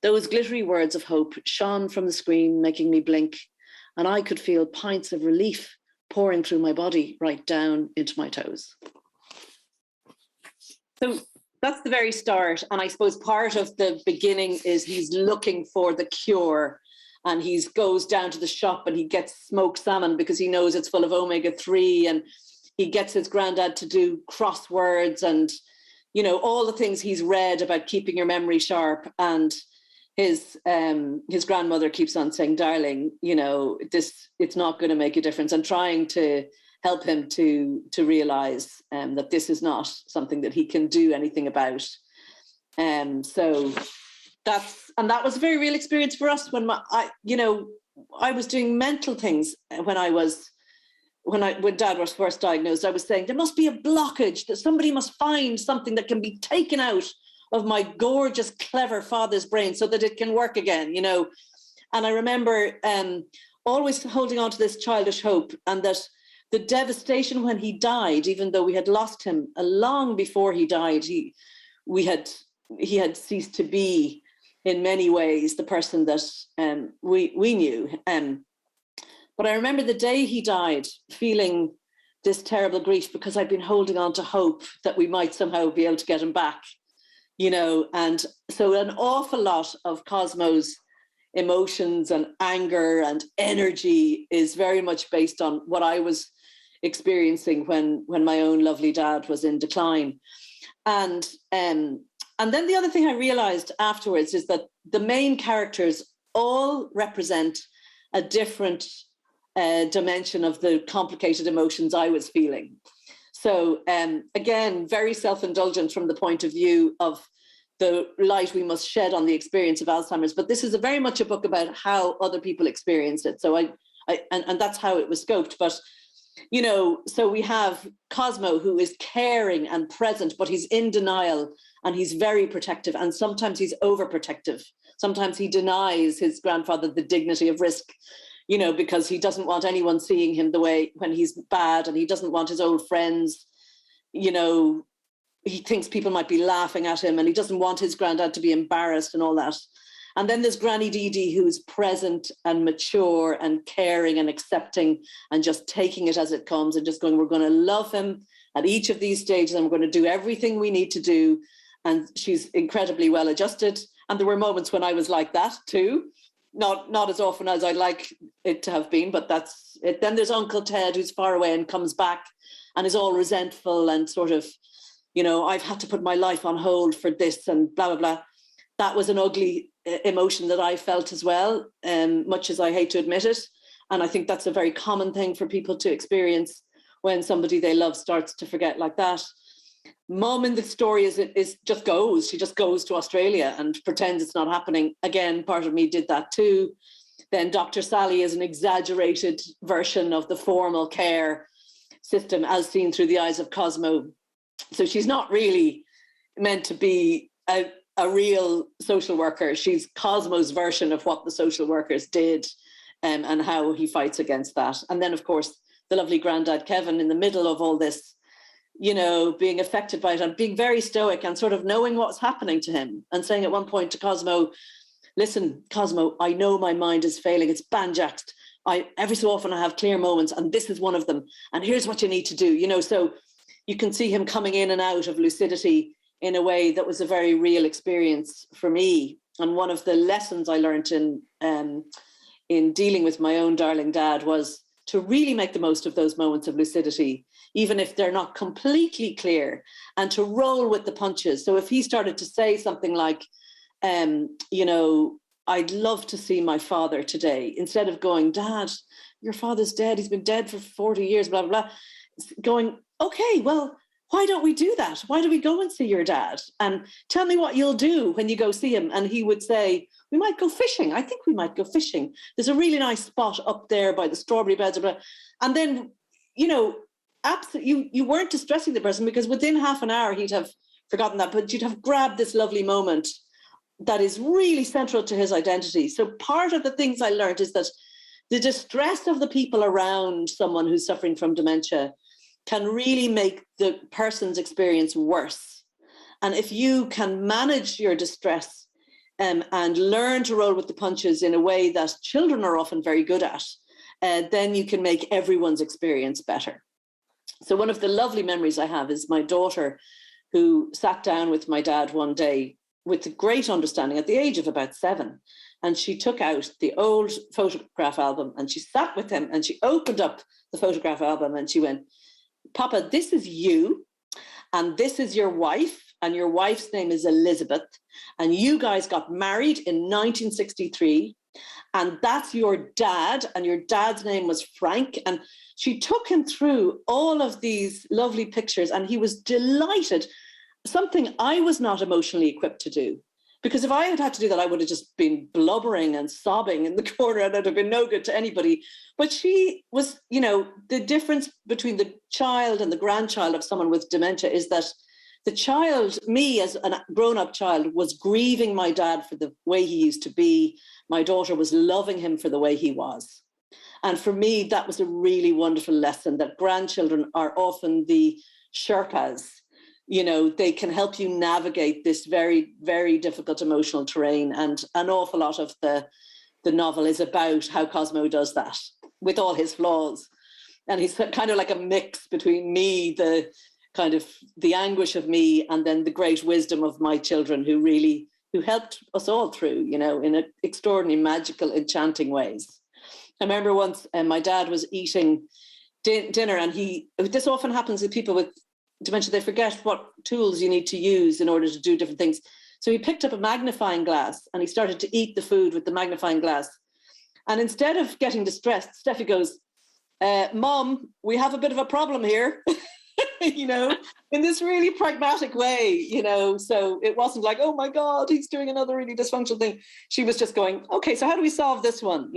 Those glittery words of hope shone from the screen, making me blink, and I could feel pints of relief pouring through my body right down into my toes. So that's the very start. And I suppose part of the beginning is he's looking for the cure, and he goes down to the shop and he gets smoked salmon because he knows it's full of omega-3, and he gets his granddad to do crosswords and, you know, all the things he's read about keeping your memory sharp. And his grandmother keeps on saying, darling, you know, it's not going to make a difference, and trying to help him to realize that this is not something that he can do anything about. So that was a very real experience for us when I was doing mental things when Dad was first diagnosed. I was saying there must be a blockage, that somebody must find something that can be taken out of my gorgeous, clever father's brain so that it can work again, you know. And I remember always holding on to this childish hope, and that the devastation when he died, even though we had lost him long before he died, he had ceased to be in many ways the person that we knew. But I remember the day he died feeling this terrible grief because I'd been holding on to hope that we might somehow be able to get him back, you know. And so an awful lot of Cosmo's emotions and anger and energy is very much based on what I was experiencing when my own lovely dad was in decline. And then the other thing I realized afterwards is that the main characters all represent a different dimension of the complicated emotions I was feeling. So again, very self-indulgent from the point of view of the light we must shed on the experience of Alzheimer's. But this is very much a book about how other people experience it. So and that's how it was scoped. But, you know, so we have Cosmo, who is caring and present, but he's in denial, and he's very protective, and sometimes he's overprotective. Sometimes he denies his grandfather the dignity of risk, you know, because he doesn't want anyone seeing him the way when he's bad, and he doesn't want his old friends, you know, he thinks people might be laughing at him, and he doesn't want his granddad to be embarrassed and all that. And then there's Granny Dee Dee, who's present and mature and caring and accepting and just taking it as it comes and just going, we're going to love him at each of these stages, and we're going to do everything we need to do. And she's incredibly well adjusted. And there were moments when I was like that too. Not as often as I'd like it to have been, but that's it. Then there's Uncle Ted, who's far away and comes back and is all resentful and sort of, you know, I've had to put my life on hold for this and blah, blah, blah. That was an ugly emotion that I felt as well, much as I hate to admit it. And I think that's a very common thing for people to experience when somebody they love starts to forget like that. Mom in the story is just goes. She just goes to Australia and pretends it's not happening. Again, part of me did that too. Then Dr. Sally is an exaggerated version of the formal care system as seen through the eyes of Cosmo. So she's not really meant to be a real social worker. She's Cosmo's version of what the social workers did, and how he fights against that. And then, of course, the lovely granddad Kevin in the middle of all this being affected by it and being very stoic and sort of knowing what's happening to him and saying at one point to Cosmo, listen, Cosmo, I know my mind is failing. It's banjaxed. Every so often I have clear moments and this is one of them. And here's what you need to do, so you can see him coming in and out of lucidity in a way that was a very real experience for me. And one of the lessons I learned in dealing with my own darling dad was to really make the most of those moments of lucidity, even if they're not completely clear, and to roll with the punches. So if he started to say something like, I'd love to see my father today, instead of going, Dad, your father's dead. He's been dead for 40 years, blah, blah, blah. Going, okay, well, why don't we do that? Why do we go and see your dad? And tell me what you'll do when you go see him. And he would say, we might go fishing. I think we might go fishing. There's a really nice spot up there by the strawberry beds. Blah, blah. And then, absolutely, you weren't distressing the person, because within half an hour he'd have forgotten that, but you'd have grabbed this lovely moment that is really central to his identity. So part of the things I learned is that the distress of the people around someone who's suffering from dementia can really make the person's experience worse. And if you can manage your distress and learn to roll with the punches in a way that children are often very good at, then you can make everyone's experience better. So one of the lovely memories I have is my daughter, who sat down with my dad one day with a great understanding at the age of about 7. And she took out the old photograph album and she sat with him and she opened up the photograph album and she went, Papa, this is you and this is your wife, and your wife's name is Elizabeth, and you guys got married in 1963, and that's your dad, and your dad's name was Frank. And she took him through all of these lovely pictures and he was delighted. Something I was not emotionally equipped to do, because if I had had to do that, I would have just been blubbering and sobbing in the corner and it would have been no good to anybody. But she was, the difference between the child and the grandchild of someone with dementia is that the child, me as a grown-up child, was grieving my dad for the way he used to be. My daughter was loving him for the way he was. And for me, that was a really wonderful lesson, that grandchildren are often the Sherpas. They can help you navigate this very, very difficult emotional terrain. And an awful lot of the novel is about how Cosmo does that with all his flaws. And he's kind of like a mix between me, the anguish of me, and then the great wisdom of my children who helped us all through, in extraordinary, magical, enchanting ways. I remember once my dad was eating dinner, and this often happens with people with dementia, they forget what tools you need to use in order to do different things. So he picked up a magnifying glass and he started to eat the food with the magnifying glass. And instead of getting distressed, Steffi goes, Mom, we have a bit of a problem here, in this really pragmatic way, so it wasn't like, oh my God, he's doing another really dysfunctional thing. She was just going, okay, so how do we solve this one,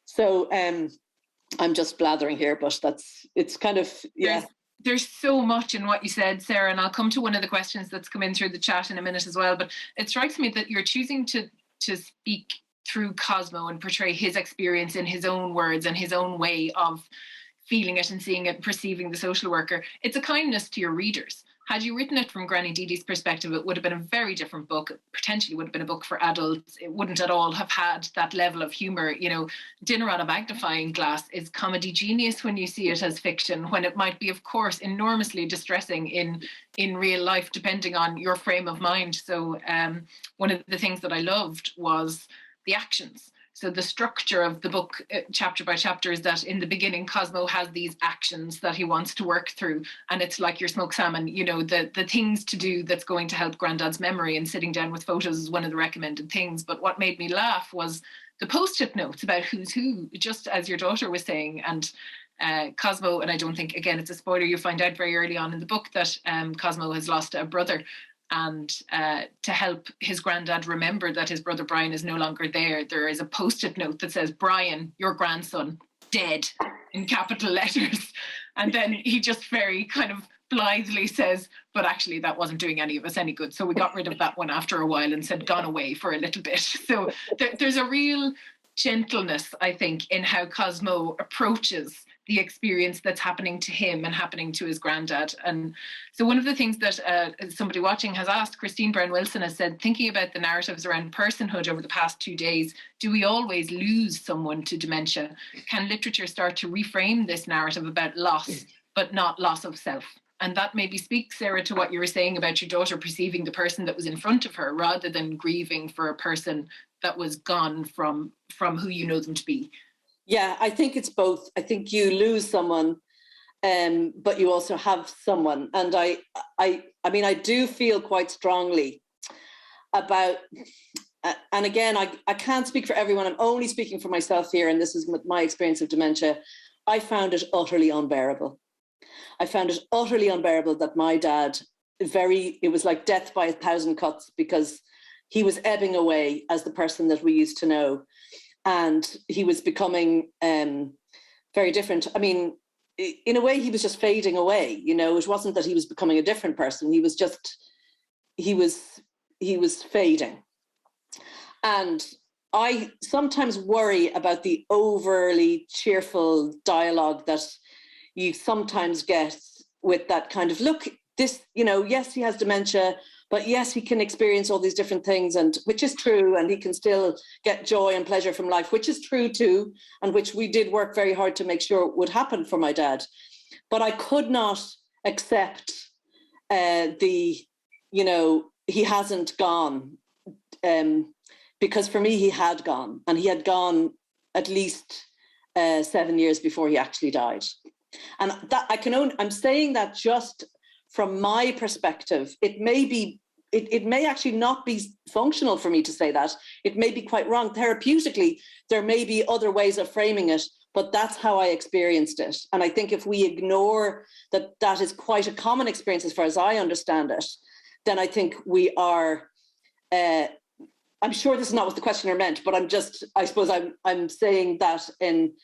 So I'm just blathering here, but it's kind of, yeah. There's so much in what you said, Sarah, and I'll come to one of the questions that's come in through the chat in a minute as well. But it strikes me that you're choosing to speak through Cosmo and portray his experience in his own words and his own way of feeling it and seeing it and perceiving the social worker. It's a kindness to your readers. Had you written it from Granny Dee Dee's perspective, it would have been a very different book. It potentially would have been a book for adults. It wouldn't at all have had that level of humour. Dinner on a Magnifying Glass is comedy genius when you see it as fiction, when it might be, of course, enormously distressing in real life, depending on your frame of mind. So one of the things that I loved was the actions. So the structure of the book, chapter by chapter, is that in the beginning, Cosmo has these actions that he wants to work through. And it's like your smoked salmon, the things to do that's going to help Granddad's memory, and sitting down with photos is one of the recommended things. But what made me laugh was the post-it notes about who's who, just as your daughter was saying. And Cosmo, and I don't think, again, it's a spoiler, you find out very early on in the book that Cosmo has lost a brother. And to help his granddad remember that his brother Brian is no longer there is a post-it note that says, Brian, your grandson, dead, in capital letters. And then he just very kind of blithely says, but actually that wasn't doing any of us any good. So we got rid of that one after a while and said, gone away for a little bit. So there's a real gentleness, I think, in how Cosmo approaches the experience that's happening to him and happening to his granddad. And so one of the things that somebody watching has asked, Christine Brown Wilson has said, thinking about the narratives around personhood over the past 2 days, do we always lose someone to dementia? Can literature start to reframe this narrative about loss, but not loss of self? And that maybe speaks, Sarah, to what you were saying about your daughter perceiving the person that was in front of her rather than grieving for a person that was gone from who you know them to be. Yeah, I think it's both. I think you lose someone, but you also have someone. And I mean, I do feel quite strongly about, and again, I can't speak for everyone. I'm only speaking for myself here, and this is my experience of dementia. I found it utterly unbearable. I found it utterly unbearable that my dad, it was like death by 1,000 cuts, because he was ebbing away as the person that we used to know. And he was becoming very different. I mean, in a way, he was just fading away. You know, it wasn't that he was becoming a different person. He was fading. And I sometimes worry about the overly cheerful dialogue that you sometimes get with that kind of, look, this, you know, yes, he has dementia, but yes, he can experience all these different things, and which is true, and he can still get joy and pleasure from life, which is true too, and which we did work very hard to make sure would happen for my dad. But I could not accept he hasn't gone, because for me, he had gone, and he had gone at least 7 years before he actually died. And that I'm saying that just from my perspective. It may actually not be functional for me to say that. It may be quite wrong. Therapeutically, there may be other ways of framing it, but that's how I experienced it. And I think if we ignore that is quite a common experience as far as I understand it, then I think we are, I'm sure this is not what the questioner meant, but I'm saying that in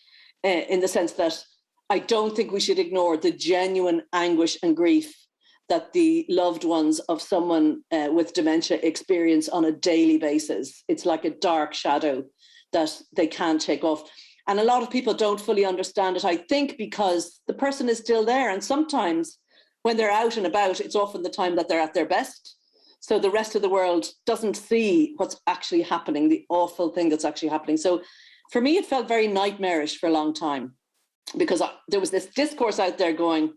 the sense that I don't think we should ignore the genuine anguish and grief that the loved ones of someone with dementia experience on a daily basis. It's like a dark shadow that they can't shake off. And a lot of people don't fully understand it, I think, because the person is still there. And sometimes when they're out and about, it's often the time that they're at their best. So the rest of the world doesn't see what's actually happening, the awful thing that's actually happening. So for me, it felt very nightmarish for a long time, because there was this discourse out there going,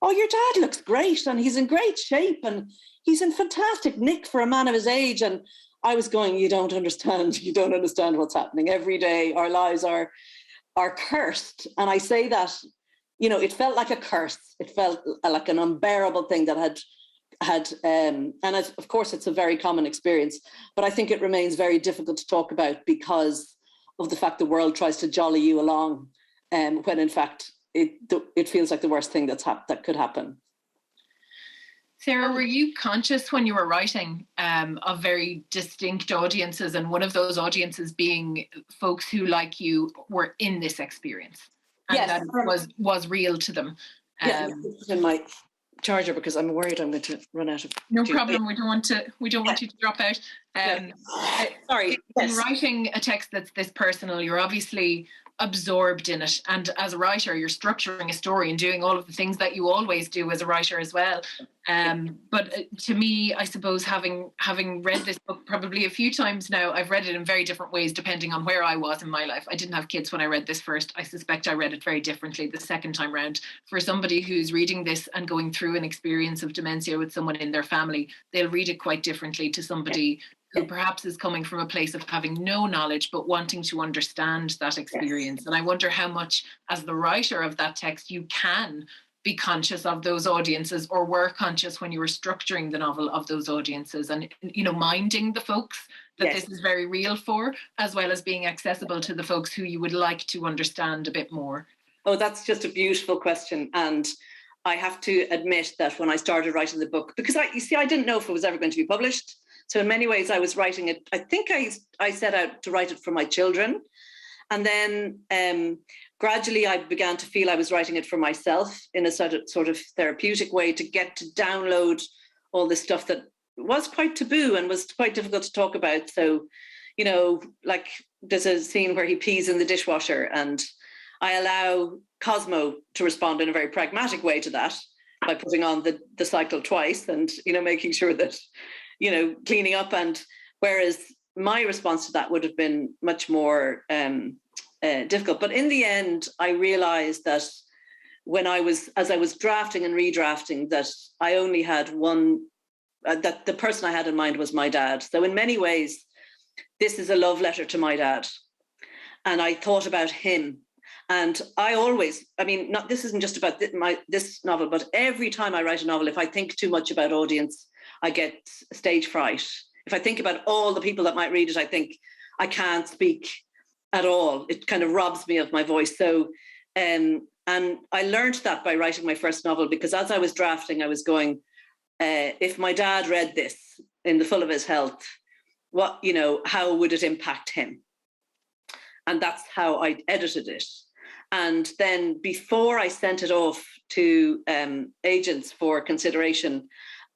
oh, your dad looks great and he's in great shape and he's in fantastic nick for a man of his age. And I was going, you don't understand what's happening. Every day our lives are cursed. And I say that, you know, it felt like a curse. It felt like an unbearable thing that had and of course it's a very common experience, but I think it remains very difficult to talk about because of the fact the world tries to jolly you along, when in fact it feels like the worst thing that could happen. Sarah, were you conscious when you were writing of very distinct audiences, and one of those audiences being folks who, like you, were in this experience and yes, that it was real to them? In my charger, because I'm worried I'm going to run out of. No problem. We don't want you to drop out. Sorry. In writing a text that's this personal, you're obviously absorbed in it, and as a writer you're structuring a story and doing all of the things that you always do as a writer as well, but to me, I suppose, having read this book probably a few times now, I've read it in very different ways depending on where I was in my life. I didn't have kids when I read this first. I suspect I read it very differently the second time round. For somebody who's reading this and going through an experience of dementia with someone in their family, they'll read it quite differently to somebody who perhaps is coming from a place of having no knowledge but wanting to understand that experience. Yes. And I wonder how much, as the writer of that text, you can be conscious of those audiences, or were conscious when you were structuring the novel of those audiences, and, you know, minding the folks that this is very real for, as well as being accessible to the folks who you would like to understand a bit more. Oh, that's just a beautiful question. And I have to admit that when I started writing the book, because I didn't know if it was ever going to be published. So in many ways I was writing it, I think I set out to write it for my children. And then gradually I began to feel I was writing it for myself in a sort of therapeutic way, to get to download all this stuff that was quite taboo and was quite difficult to talk about. So, you know, like there's a scene where he pees in the dishwasher, and I allow Cosmo to respond in a very pragmatic way to that by putting on the cycle twice and, making sure that, cleaning up. And whereas my response to that would have been much more difficult. But in the end, I realized that as I was drafting and redrafting, that I only had one, that the person I had in mind was my dad. So in many ways, this is a love letter to my dad. And I thought about him. And I always, this isn't just about this novel, but every time I write a novel, if I think too much about audience, I get stage fright. If I think about all the people that might read it, I think I can't speak at all. It kind of robs me of my voice. So, and I learned that by writing my first novel, because as I was drafting, I was going, if my dad read this in the full of his health, how would it impact him? And that's how I edited it. And then before I sent it off to agents for consideration,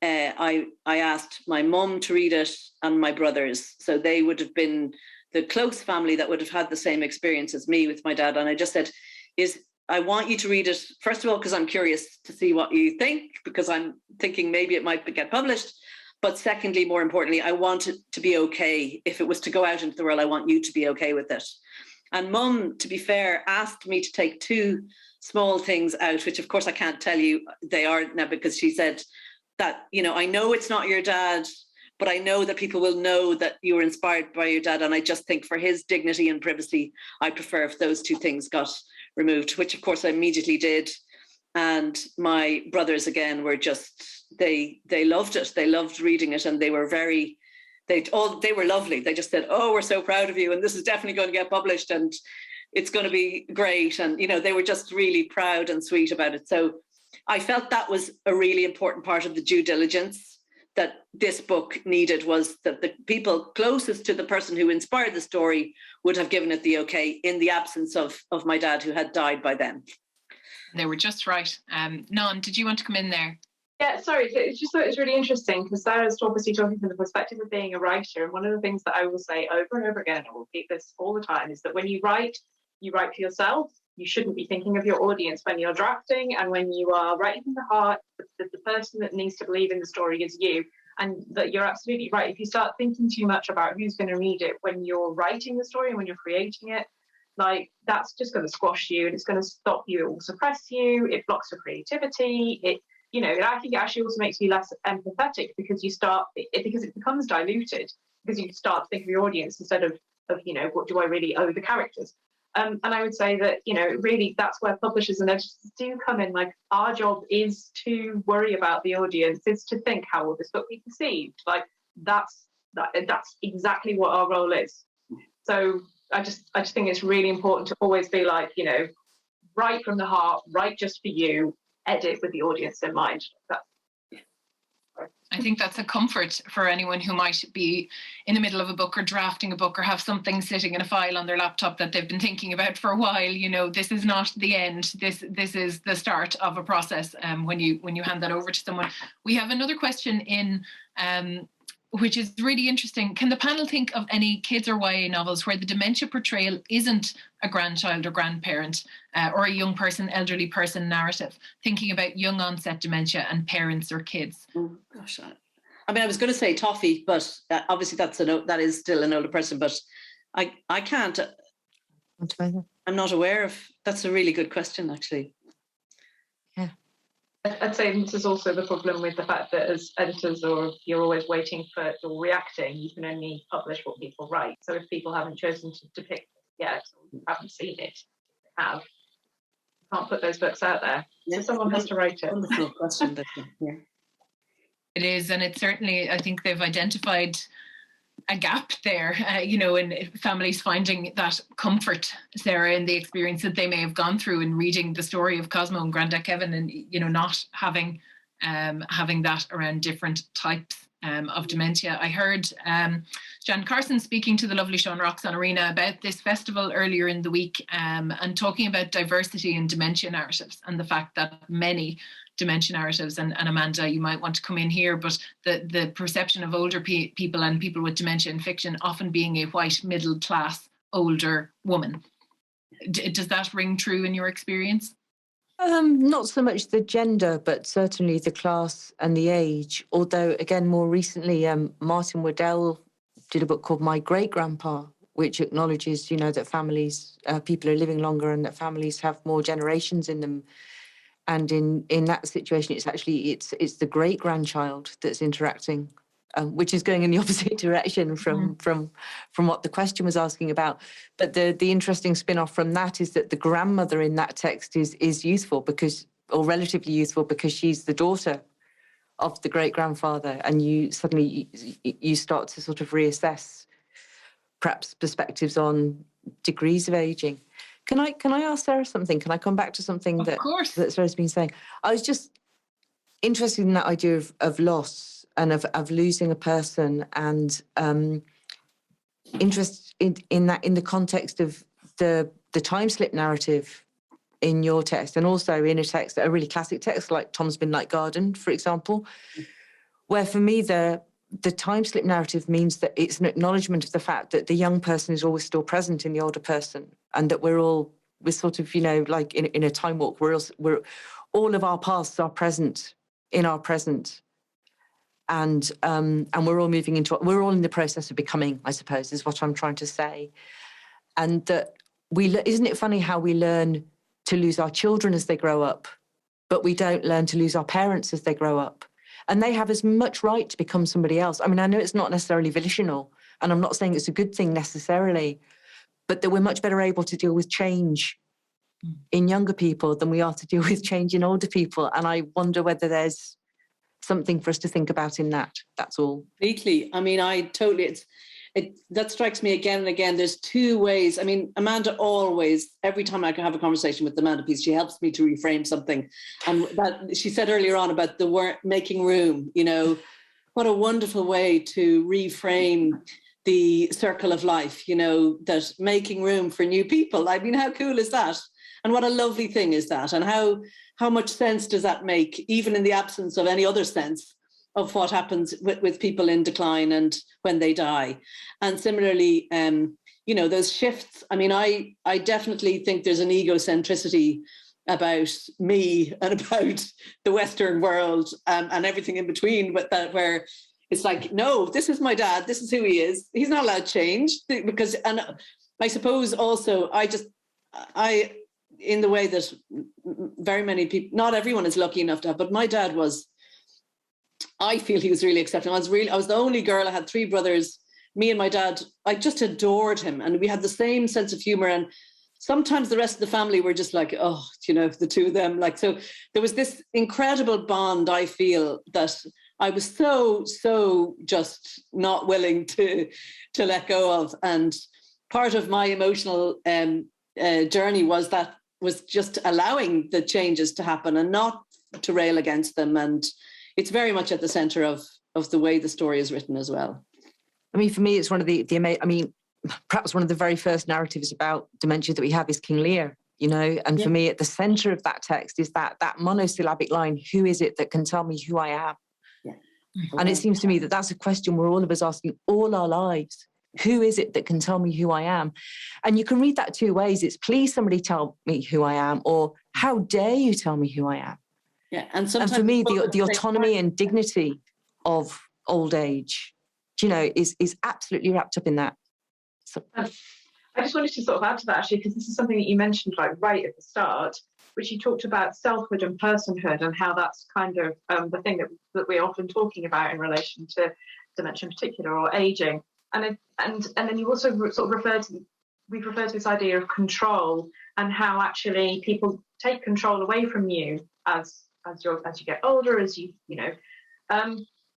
I asked my mum to read it and my brothers. So they would have been the close family that would have had the same experience as me with my dad. And I just said, I want you to read it, first of all, because I'm curious to see what you think, because I'm thinking maybe it might get published. But secondly, more importantly, I want it to be okay. If it was to go out into the world, I want you to be okay with it. And Mum, to be fair, asked me to take two small things out, which of course I can't tell you they are now, because she said that, I know it's not your dad, but I know that people will know that you were inspired by your dad. And I just think for his dignity and privacy, I prefer if those two things got removed, which of course I immediately did. And my brothers, again, were just, they loved it. They loved reading it, and they were they were lovely. They just said, "Oh, we're so proud of you, and this is definitely going to get published, and it's going to be great." And, they were just really proud and sweet about it. So I felt that was a really important part of the due diligence that this book needed, was that the people closest to the person who inspired the story would have given it the okay, in the absence of my dad, who had died by then. They were just right. Non, did you want to come in there? Yeah, sorry. It's just thought it was really interesting, because Sarah's obviously talking from the perspective of being a writer. And one of the things that I will say over and over again, and I will repeat this all the time, is that when you write for yourself. You shouldn't be thinking of your audience when you're drafting, and when you are writing from the heart, the person that needs to believe in the story is you. And that you're absolutely right. If you start thinking too much about who's going to read it when you're writing the story and when you're creating it, that's just going to squash you, and it's going to stop you. It will suppress you. It blocks your creativity. I think it actually also makes you less empathetic, because because it becomes diluted, because you start to think of your audience instead of what do I really owe the characters. And I would say that, really that's where publishers and editors do come in. Our job is to worry about the audience, is to think, how will this book be perceived? That's exactly what our role is. So I just think it's really important to always be write from the heart, write just for you, edit with the audience in mind. I think that's a comfort for anyone who might be in the middle of a book or drafting a book, or have something sitting in a file on their laptop that they've been thinking about for a while. This is not the end. This is the start of a process. When you hand that over to someone. We have another question in, which is really interesting. Can the panel think of any kids or YA novels where the dementia portrayal isn't a grandchild or grandparent, or a young person, elderly person narrative, thinking about young onset dementia and parents or kids? Oh gosh, I was going to say Toffee, but obviously that is still an older person. But I can't. I'm not aware of. That's a really good question, actually. I'd say this is also the problem with the fact that as editors, or you're always waiting for or reacting, you can only publish what people write. So if people haven't chosen to depict it yet, or you haven't seen it, you can't put those books out there. So someone has to write it. Wonderful question, yeah. It is, and it's certainly, I think they've identified a gap there, in families finding that comfort, Sarah, in the experience that they may have gone through in reading the story of Cosmo and Grandad Kevin, and not having that around different types of dementia. I heard Jan Carson speaking to the lovely Sean Roxanne Arena about this festival earlier in the week, and talking about diversity in dementia narratives, and the fact that many dementia narratives, and Amanda, you might want to come in here, but the perception of older people and people with dementia in fiction often being a white middle class older woman. Does that ring true in your experience? Not so much the gender, but certainly the class and the age. Although, again, more recently, Martin Waddell did a book called My Great-Grandpa, which acknowledges, that families, people are living longer and that families have more generations in them. And in that situation, it's the great-grandchild that's interacting, which is going in the opposite direction from what the question was asking about. But the interesting spin-off from that is that the grandmother in that text is youthful or relatively youthful because she's the daughter of the great-grandfather, and you suddenly you start to sort of reassess perhaps perspectives on degrees of aging. Can I ask Sarah something? Can I come back to something that Sarah's been saying? I was just interested in that idea of loss and of losing a person, and interest in that in the context of the time slip narrative in your text, and also in a really classic text like Tom's Midnight Garden, for example, where for me the time slip narrative means that it's an acknowledgement of the fact that the young person is always still present in the older person, and that we're sort of, like in a time walk, we're all of our pasts are present in our present. And we're all we're all in the process of becoming, I suppose, is what I'm trying to say. And that isn't it funny how we learn to lose our children as they grow up, but we don't learn to lose our parents as they grow up. And they have as much right to become somebody else. I mean, I know it's not necessarily volitional, and I'm not saying it's a good thing necessarily, but that we're much better able to deal with change in younger people than we are to deal with change in older people. And I wonder whether there's something for us to think about in that. That's all. Completely. I mean, that strikes me again and again. There's two ways. I mean, Amanda always, every time I can have a conversation with Amanda piece, she helps me to reframe something. And that she said earlier on about the word making room, what a wonderful way to reframe the circle of life, that making room for new people. I mean, how cool is that? And what a lovely thing is that? And how much sense does that make, even in the absence of any other sense of what happens with people in decline and when they die? And similarly, those shifts. I mean, I definitely think there's an egocentricity about me and about the Western world and everything in between, but that where it's like, no, this is my dad. This is who he is. He's not allowed to change because, and I suppose also in the way that very many people, not everyone is lucky enough to have, but my dad I feel he was really accepting. I was the only girl. I had 3 brothers. Me and my dad, I just adored him. And we had the same sense of humor. And sometimes the rest of the family were just like, oh, the two of them. Like, so there was this incredible bond, I feel, that I was so just not willing to let go of. And part of my emotional journey was just allowing the changes to happen and not to rail against them. And it's very much at the center of the way the story is written as well. I mean, for me, it's one of perhaps one of the very first narratives about dementia that we have is King Lear, and for me, at the center of that text is that monosyllabic line, who is it that can tell me who I am? Yeah. And it seems to me that that's a question we're all of us asking all our lives. Who is it that can tell me who I am? And you can read that 2 ways. It's please somebody tell me who I am, or how dare you tell me who I am? Yeah, and for me, the autonomy and dignity of old age, is absolutely wrapped up in that. So. I just wanted to sort of add to that, actually, because this is something that you mentioned right at the start, which you talked about selfhood and personhood, and how that's kind of the thing that we're often talking about in relation to dementia in particular, or aging. And then you also sort of we've referred to this idea of control, and how actually people take control away from you as you get older, and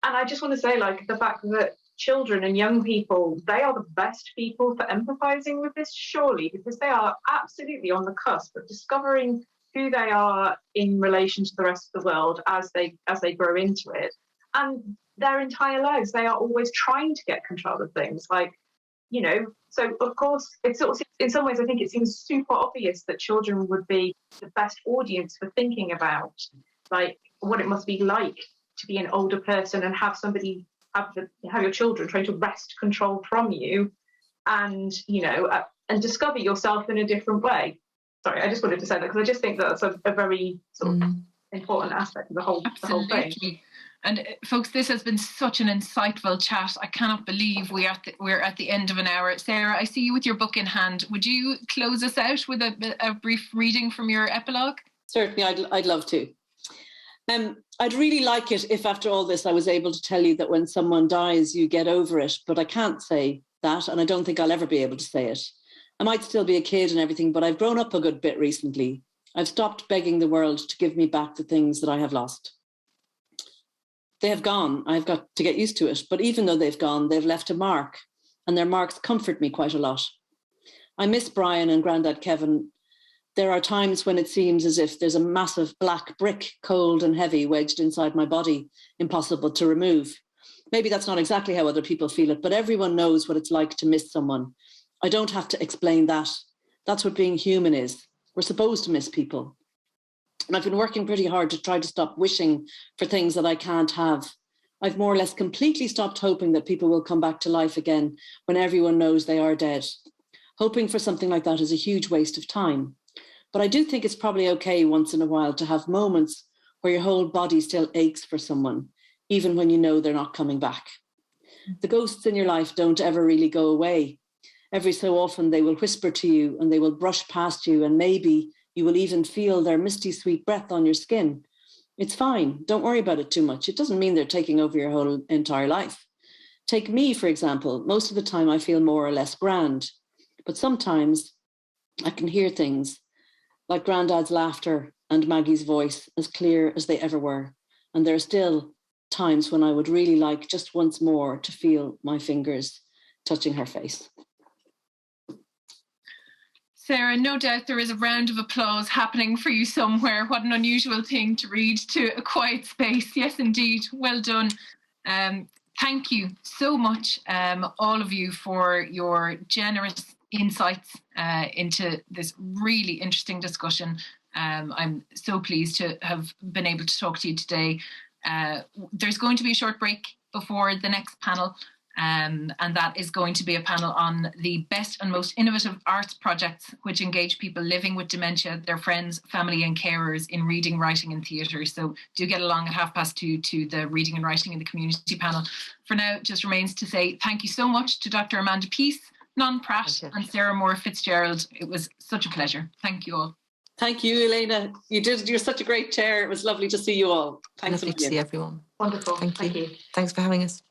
I just want to say, the fact that children and young people, they are the best people for empathizing with this, surely, because they are absolutely on the cusp of discovering who they are in relation to the rest of the world as they grow into it. And their entire lives, they are always trying to get control of things, so of course, it's sort of, in some ways, I think it seems super obvious that children would be the best audience for thinking about, what it must be like to be an older person and have have your children trying to wrest control from you, and and discover yourself in a different way. Sorry, I just wanted to say that because I just think that's a very sort of important aspect of the whole thing. And folks, this has been such an insightful chat. I cannot believe we're at the end of an hour. Sarah, I see you with your book in hand. Would you close us out with a brief reading from your epilogue? Certainly, I'd love to. I'd really like it if after all this I was able to tell you that when someone dies, you get over it, but I can't say that, and I don't think I'll ever be able to say it. I might still be a kid and everything, but I've grown up a good bit recently. I've stopped begging the world to give me back the things that I have lost. They have gone. I've got to get used to it. But even though they've gone, they've left a mark, and their marks comfort me quite a lot. I miss Brian and Grandad Kevin. There are times when it seems as if there's a massive black brick, cold and heavy, wedged inside my body, impossible to remove. Maybe that's not exactly how other people feel it, but everyone knows what it's like to miss someone. I don't have to explain that. That's what being human is. We're supposed to miss people. And I've been working pretty hard to try to stop wishing for things that I can't have. I've more or less completely stopped hoping that people will come back to life again when everyone knows they are dead. Hoping for something like that is a huge waste of time. But I do think it's probably okay once in a while to have moments where your whole body still aches for someone, even when you know they're not coming back. The ghosts in your life don't ever really go away. Every so often they will whisper to you and they will brush past you, and maybe you will even feel their misty sweet breath on your skin. It's fine. Don't worry about it too much. It doesn't mean they're taking over your whole entire life. Take me, for example. Most of the time I feel more or less grand, but sometimes I can hear things like Grandad's laughter and Maggie's voice as clear as they ever were. And there are still times when I would really like just once more to feel my fingers touching her face. Sarah, no doubt there is a round of applause happening for you somewhere. What an unusual thing to read to a quiet space. Yes, indeed. Well done. Thank you so much, all of you, for your generous insights into this really interesting discussion. I'm so pleased to have been able to talk to you today. There's going to be a short break before the next panel. And that is going to be a panel on the best and most innovative arts projects which engage people living with dementia, their friends, family and carers in reading, writing and theatre. So do get along at 2:30 to the reading and writing in the community panel. For now, it just remains to say thank you so much to Dr. Amanda Peace, Non Pratt and Sarah Moore Fitzgerald. It was such a pleasure. Thank you all. Thank you, Elena. You're such a great chair. It was lovely to see you all. Thanks lovely to see everyone. Wonderful. Thank you. Thanks for having us.